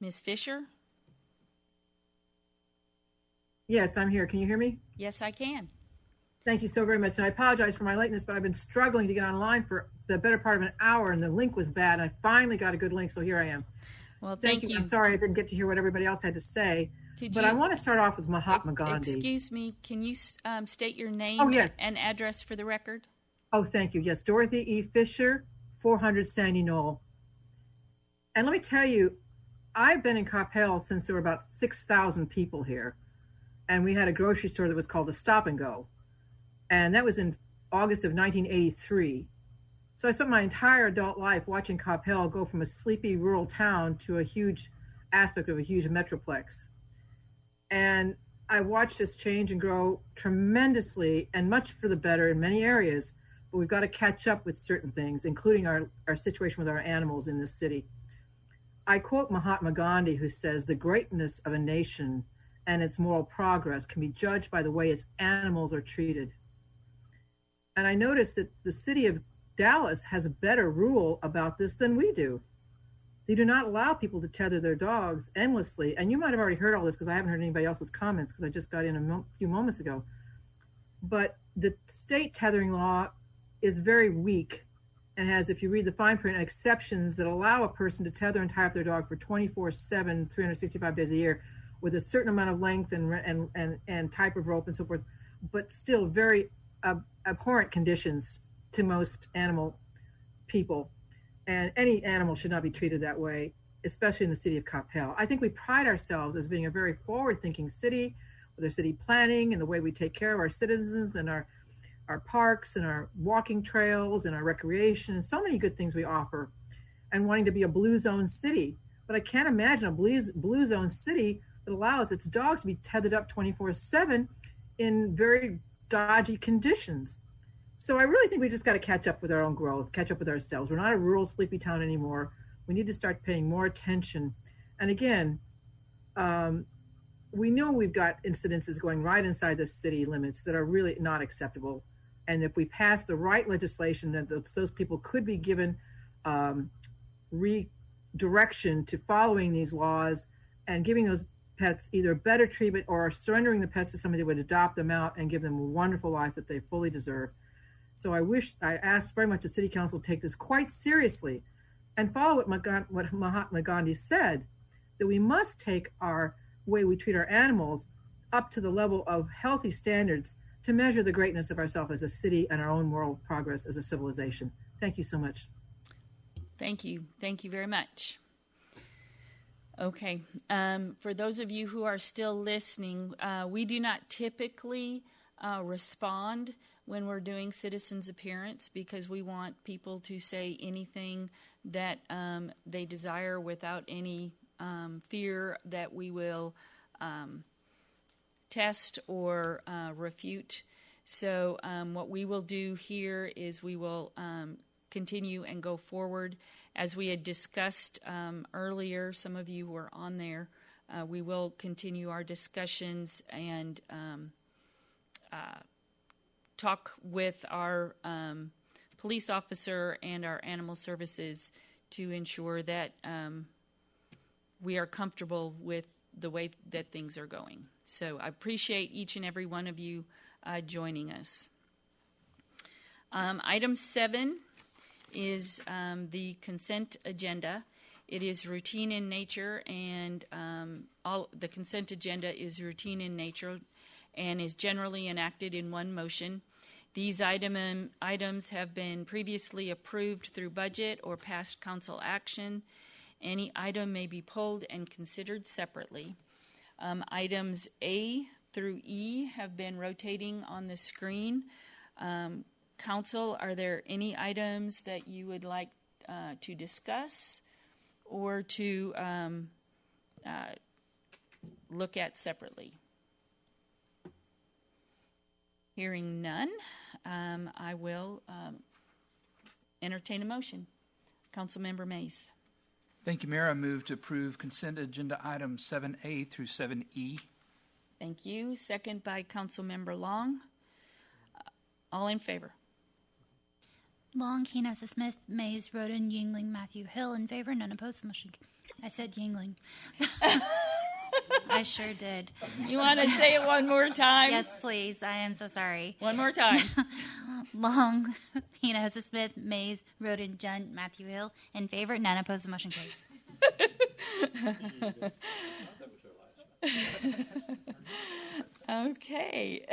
Ms. Fisher? Yes, I'm here. Can you hear me? Yes, I can. Thank you so very much. And I apologize for my lateness, but I've been struggling to get online for the better part of an hour, and the link was bad. And I finally got a good link, so here I am. Well, thank you. I'm sorry I didn't get to hear what everybody else had to say, I want to start off with Mahatma Gandhi. Excuse me, can you state your name and address for the record? Oh, thank you. Yes, Dorothy E. Fisher, 400 Sandy Knoll. And let me tell you, I've been in Coppell since there were about 6,000 people here. and we had a grocery store that was called the Stop and Go. And that was in August of 1983. So I spent my entire adult life watching Coppell go from a sleepy rural town to a huge aspect of a huge metroplex. And I watched this change and grow tremendously and much for the better in many areas, but we've got to catch up with certain things, including our situation with our animals in this city. I quote Mahatma Gandhi, who says, "The greatness of a nation and its moral progress can be judged by the way its animals are treated." And I noticed that the city of Dallas has a better rule about this than we do. They do not allow people to tether their dogs endlessly. And you might have already heard all this because I haven't heard anybody else's comments because I just got in a few moments ago. But the state tethering law is very weak and has, if you read the fine print, exceptions that allow a person to tether and tie up their dog for 24/7, 365 days a year with a certain amount of length and type of rope and so forth, but still very abhorrent conditions to most animal people. And any animal should not be treated that way, especially in the city of Coppell. I think we pride ourselves as being a very forward-thinking city with our city planning and the way we take care of our citizens and our parks and our walking trails and our recreation and so many good things we offer, and wanting to be a blue zone city. But I can't imagine a blue zone city that allows its dogs to be tethered up 24/7 in very dodgy conditions. So I really think we just got to catch up with our own growth, catch up with ourselves. We're not a rural, sleepy town anymore. We need to start paying more attention. And again, we know we've got incidences going right inside the city limits that are really not acceptable. And if we pass the right legislation, that those people could be given redirection to following these laws and giving those pets either better treatment or surrendering the pets to somebody that would adopt them out and give them a wonderful life that they fully deserve. So I ask very much the City Council take this quite seriously and follow what Mahatma Gandhi said, that we must take our way we treat our animals up to the level of healthy standards to measure the greatness of ourselves as a city and our own moral progress as a civilization. Thank you so much. Thank you. Thank you very much. Okay. For those of you who are still listening, we do not typically respond when we're doing citizens' appearance because we want people to say anything that they desire without any fear that we will test or refute. So what we will do here is we will continue and go forward. As we had discussed earlier, some of you were on there, we will continue our discussions and talk with our police officer and our animal services to ensure that we are comfortable with the way that things are going. So I appreciate each and every one of you joining us. Item 7 is the consent agenda. It is routine in nature, and the consent agenda is routine in nature and is generally enacted in one motion. These items have been previously approved through budget or past council action. Any item may be pulled and considered separately. Items A through E have been rotating on the screen. Council, are there any items that you would like to discuss or to look at separately? Hearing none, I will entertain a motion. Councilmember Mays. Thank you, Mayor. I move to approve consent agenda items 7A through 7E. Thank you. Second by Councilmember Long. All in favor? Long, Hinosa Smith, Mays, Roden, Yingling, Matthew Hill. In favor, none opposed. Motion. I said Yingling. I sure did. You want to say it one more time? Yes, please. I am so sorry. One more time. Long, Hinosa Smith, Mays, Roden, Junt, Matthew Hill. In favor, none opposed. The motion carries. Okay.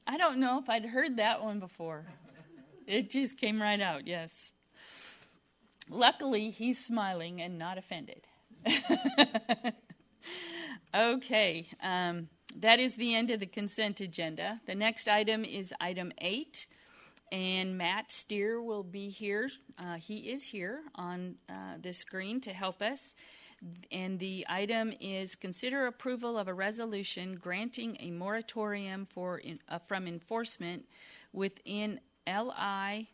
I don't know if I'd heard that one before. It just came right out, yes. Luckily, he's smiling and not offended. Okay. That is the end of the consent agenda. The next item is item 8, and Matt Steer will be here. He is here on the screen to help us. And the item is consider approval of a resolution granting a moratorium from enforcement within LI,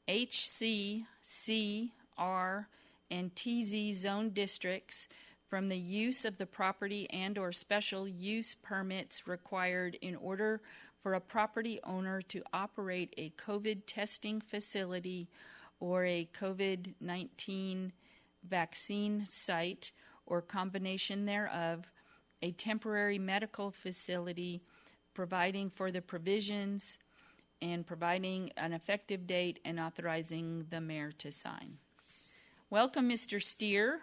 HC, CR, and TZ zone districts from the use of the property and or special use permits required in order for a property owner to operate a COVID testing facility or a COVID-19 vaccine site or combination thereof, a temporary medical facility, providing for the provisions and providing an effective date and authorizing the mayor to sign. Welcome, Mr. Steer.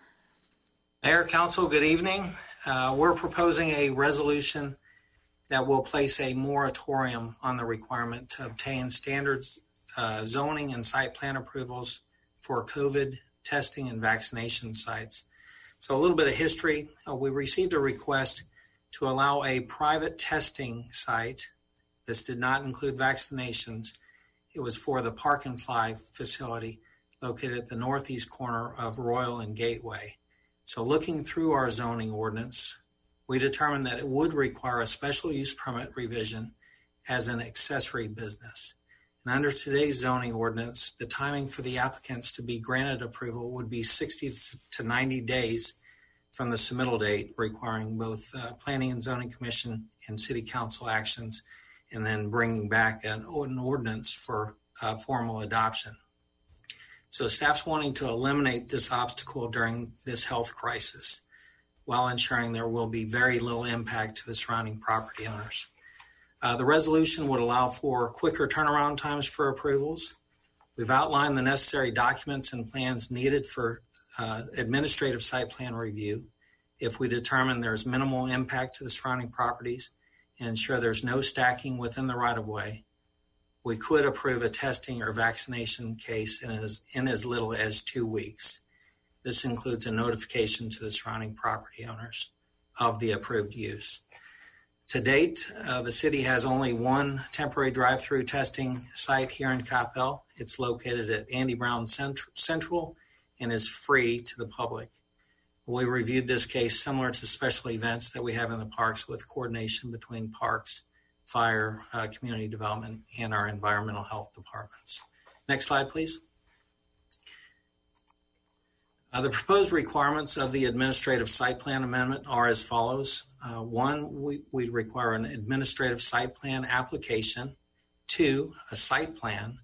Mayor, Council, good evening. We're proposing a resolution that will place a moratorium on the requirement to obtain standards, zoning, and site plan approvals for COVID testing and vaccination sites. So a little bit of history. We received a request to allow a private testing site. This did not include vaccinations. It was for the Park and Fly facility located at the northeast corner of Royal and Gateway. So looking through our zoning ordinance, we determined that it would require a special use permit revision as an accessory business. And under today's zoning ordinance, the timing for the applicants to be granted approval would be 60 to 90 days from the submittal date, requiring both Planning and Zoning Commission and City Council actions, and then bringing back an ordinance for formal adoption. So staff's wanting to eliminate this obstacle during this health crisis while ensuring there will be very little impact to the surrounding property owners. The resolution would allow for quicker turnaround times for approvals. We've outlined the necessary documents and plans needed for administrative site plan review if we determine there's minimal impact to the surrounding properties and ensure there's no stacking within the right-of-way. We could approve a testing or vaccination case in as little as 2 weeks. This includes a notification to the surrounding property owners of the approved use. To date, the city has only one temporary drive-through testing site here in Coppell. It's located at Andy Brown Central and is free to the public. We reviewed this case similar to special events that we have in the parks with coordination between parks, fire, community development, and our environmental health departments. Next slide, please. The proposed requirements of the administrative site plan amendment are as follows. One, we require an administrative site plan application. 2, a site plan.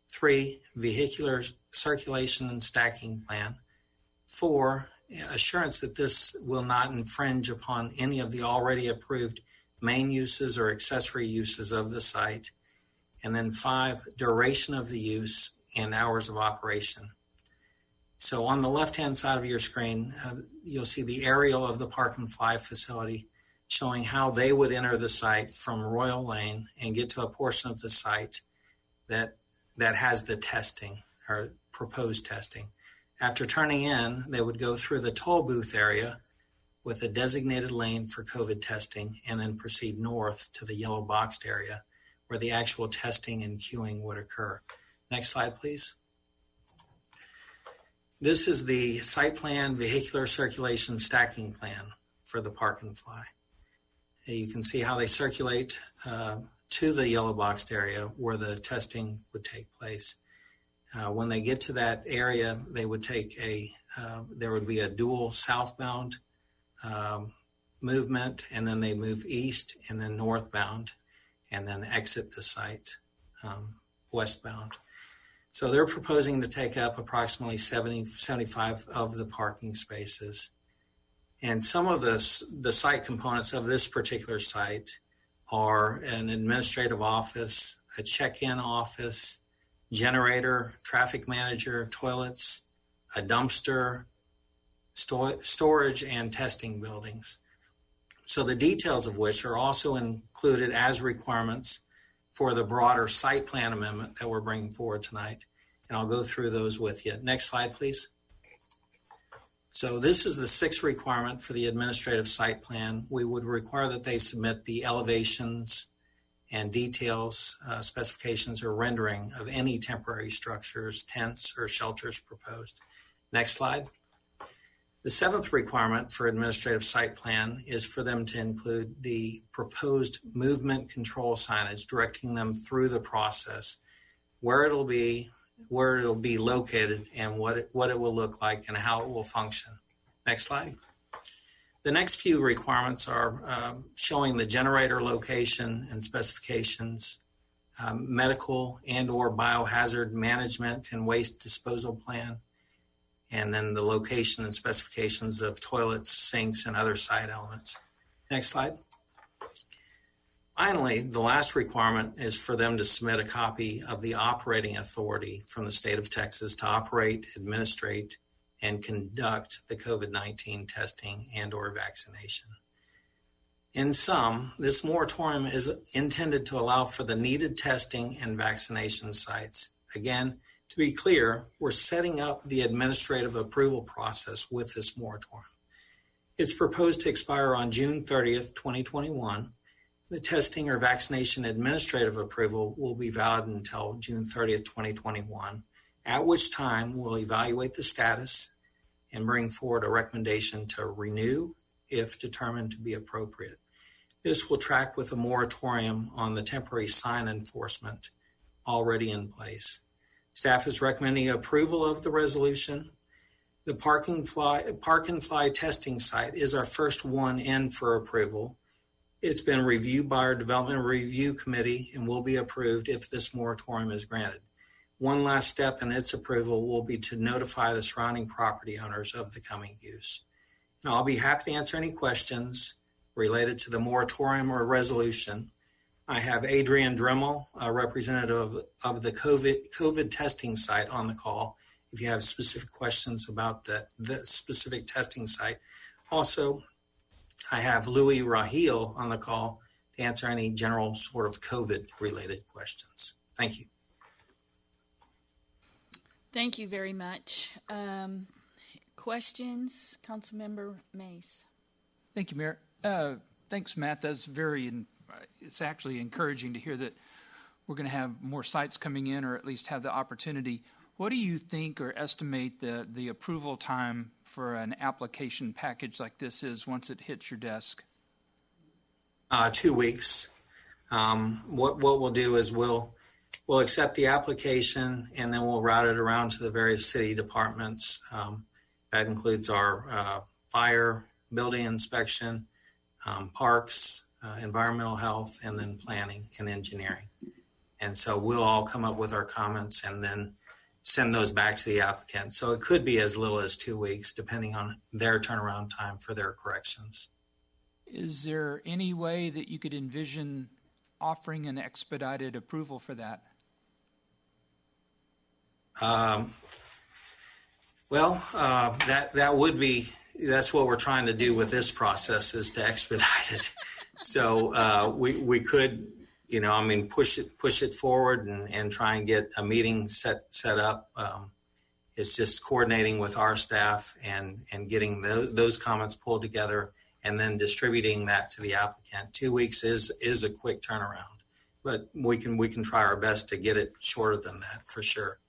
3, vehicular circulation and stacking plan. 4, assurance that this will not infringe upon any of the already approved main uses or accessory uses of the site. And then 5, duration of the use and hours of operation. So on the left-hand side of your screen, you'll see the aerial of the Park and Fly facility showing how they would enter the site from Royal Lane and get to a portion of the site that has the testing or proposed testing. After turning in, they would go through the toll booth area with a designated lane for COVID testing and then proceed north to the yellow boxed area where the actual testing and queuing would occur. Next slide, please. This is the site plan vehicular circulation stacking plan for the Park and Fly. You can see how they circulate to the yellow boxed area where the testing would take place. When they get to that area, they would take there would be a dual southbound movement, and then they move east and then northbound and then exit the site westbound. So they're proposing to take up approximately 75 of the parking spaces. And some of the site components of this particular site are an administrative office, a check-in office, generator, traffic manager, toilets, a dumpster, storage, and testing buildings. So the details of which are also included as requirements for the broader site plan amendment that we're bringing forward tonight. And I'll go through those with you. Next slide, please. So this is the sixth requirement for the administrative site plan. We would require that they submit the elevations and details, specifications, or rendering of any temporary structures, tents, or shelters proposed. Next slide. The seventh requirement for administrative site plan is for them to include the proposed movement control signage, directing them through the process, where it'll be located, and what it will look like and how it will function. Next slide. The next few requirements are showing the generator location and specifications, medical and/or biohazard management and waste disposal plan, and then the location and specifications of toilets, sinks, and other site elements. Next slide. Finally, the last requirement is for them to submit a copy of the operating authority from the state of Texas to operate, administrate, and conduct the COVID-19 testing and/or vaccination. In sum, this moratorium is intended to allow for the needed testing and vaccination sites. Again, to be clear, we're setting up the administrative approval process with this moratorium. It's proposed to expire on June 30th, 2021. The testing or vaccination administrative approval will be valid until June 30th, 2021, at which time we'll evaluate the status and bring forward a recommendation to renew if determined to be appropriate. This will track with a moratorium on the temporary sign enforcement already in place. Staff is recommending approval of the resolution. The Park and Fly testing site is our first one in for approval. It's been reviewed by our Development Review Committee and will be approved if this moratorium is granted. One last step in its approval will be to notify the surrounding property owners of the coming use. And I'll be happy to answer any questions related to the moratorium or resolution. I have Adrian Dremel, a representative of the COVID testing site, on the call if you have specific questions about the specific testing site. Also, I have Louis Rahil on the call to answer any general sort of COVID-related questions. Thank you. Thank you very much. Questions? Councilmember Mays. Thank you, Mayor. Thanks, Matt. That's it's actually encouraging to hear that we're going to have more sites coming in, or at least have the opportunity. What do you think or estimate the approval time for an application package like this is once it hits your desk? 2 weeks. What we'll do is we'll accept the application, and then we'll route it around to the various city departments. That includes our fire, building inspection, parks, environmental health, and then planning and engineering. And so we'll all come up with our comments and then send those back to the applicant. So it could be as little as 2 weeks, depending on their turnaround time for their corrections. Is there any way that you could envision offering an expedited approval for that? That would be, that's what we're trying to do with this process, is to expedite it. So we could, push it forward and try and get a meeting set up. It's just coordinating with our staff and getting those comments pulled together and then distributing that to the applicant. 2 weeks is a quick turnaround, but we can try our best to get it shorter than that for sure.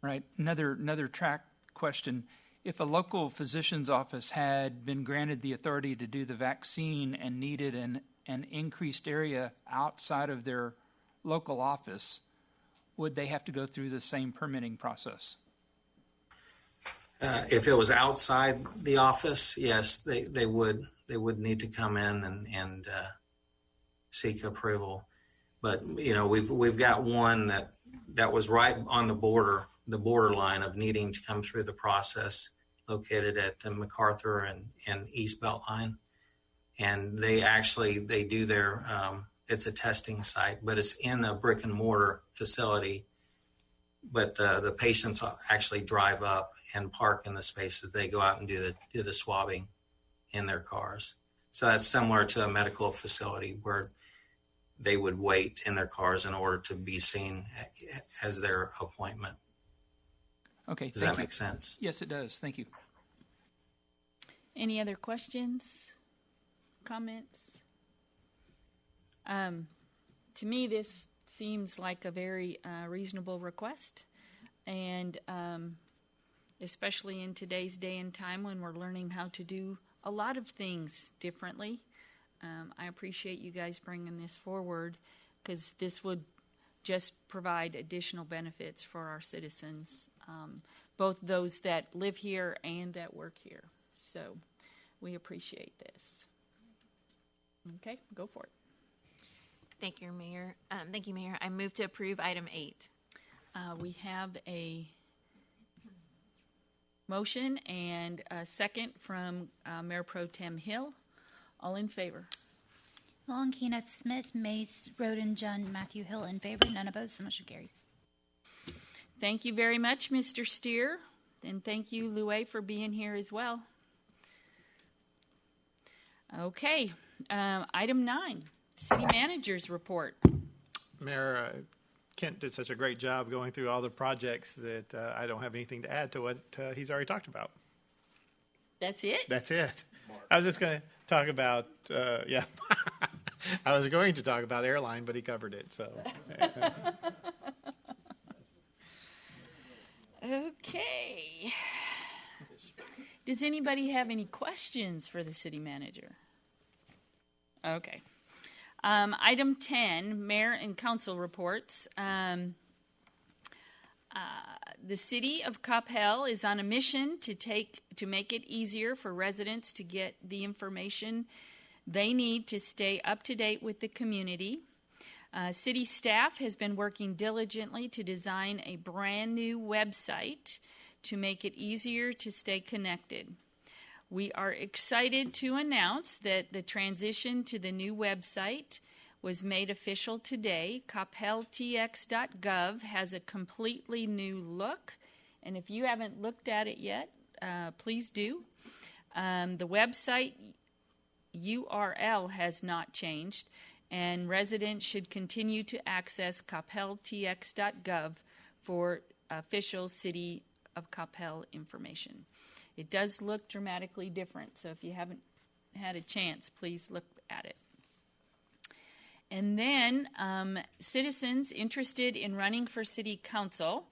Right. Another track question. If a local physician's office had been granted the authority to do the vaccine and needed an increased area outside of their local office, would they have to go through the same permitting process? If it was outside the office, yes, they would. They would need to come in and seek approval. But we've got one that was right on the borderline of needing to come through the process, located at the MacArthur and East Beltline. And they do their, it's a testing site, but it's in a brick and mortar facility. But the patients actually drive up and park in the space that they go out and do the swabbing in their cars. So that's similar to a medical facility where they would wait in their cars in order to be seen as their appointment. Okay. Does that make sense? Yes, it does. Thank you. Any other questions, comments? To me, this seems like a very reasonable request, and especially in today's day and time when we're learning how to do a lot of things differently. I appreciate you guys bringing this forward, because this would just provide additional benefits for our citizens, both those that live here and that work here. So we appreciate this. Okay, go for it. Thank you, Mayor. I move to approve item 8. We have a motion and a second from Mayor Pro Tem Hill. All in favor? Long, Keno, Smith, Mays, Roden, John, Matthew Hill in favor. None opposed. The motion carries. Thank you very much, Mr. Steer, and thank you, Louie, for being here as well. Okay, item 9, City Manager's Report. Mayor, Kent did such a great job going through all the projects that I don't have anything to add to what he's already talked about. That's it? That's it. I was just going to talk about, yeah. I was going to talk about airline, but he covered it, so. Okay. Does anybody have any questions for the city manager? Okay. Item 10, Mayor and Council reports. The city of Coppell is on a mission to make it easier for residents to get the information they need to stay up to date with the community. City staff has been working diligently to design a brand new website to make it easier to stay connected. We are excited to announce that the transition to the new website was made official today. CoppellTX.gov has a completely new look, and if you haven't looked at it yet, please do. The website URL has not changed, and residents should continue to access CoppellTX.gov for official City of Coppell information. It does look dramatically different, so if you haven't had a chance, please look at it. And then citizens interested in running for City Council,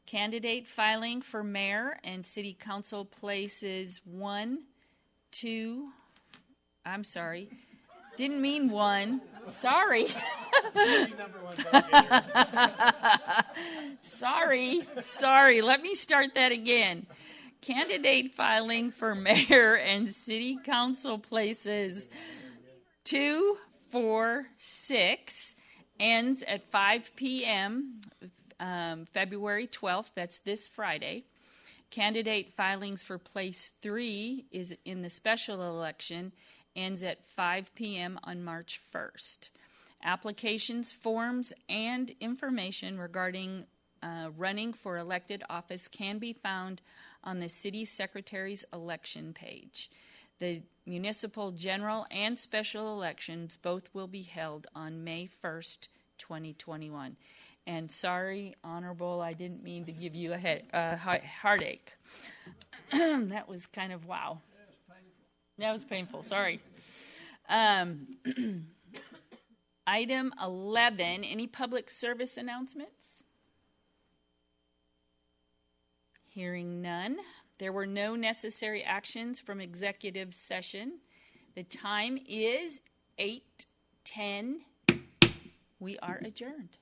candidate filing for mayor and City Council places 1, 2, I'm sorry, didn't mean 1, sorry. Sorry, let me start that again. Candidate filing for mayor and City Council places 2, 4, 6 ends at 5 p.m. February 12th, that's this Friday. Candidate filings for place 3 is in the special election, ends at 5 p.m. on March 1st. Applications, forms, and information regarding running for elected office can be found on the City Secretary's election page. The municipal general and special elections both will be held on May 1st, 2021. And sorry, Honorable, I didn't mean to give you a heartache. That was kind of wow. That was painful, sorry. Item 11, any public service announcements? Hearing none. There were no necessary actions from executive session. The time is 8:10. We are adjourned.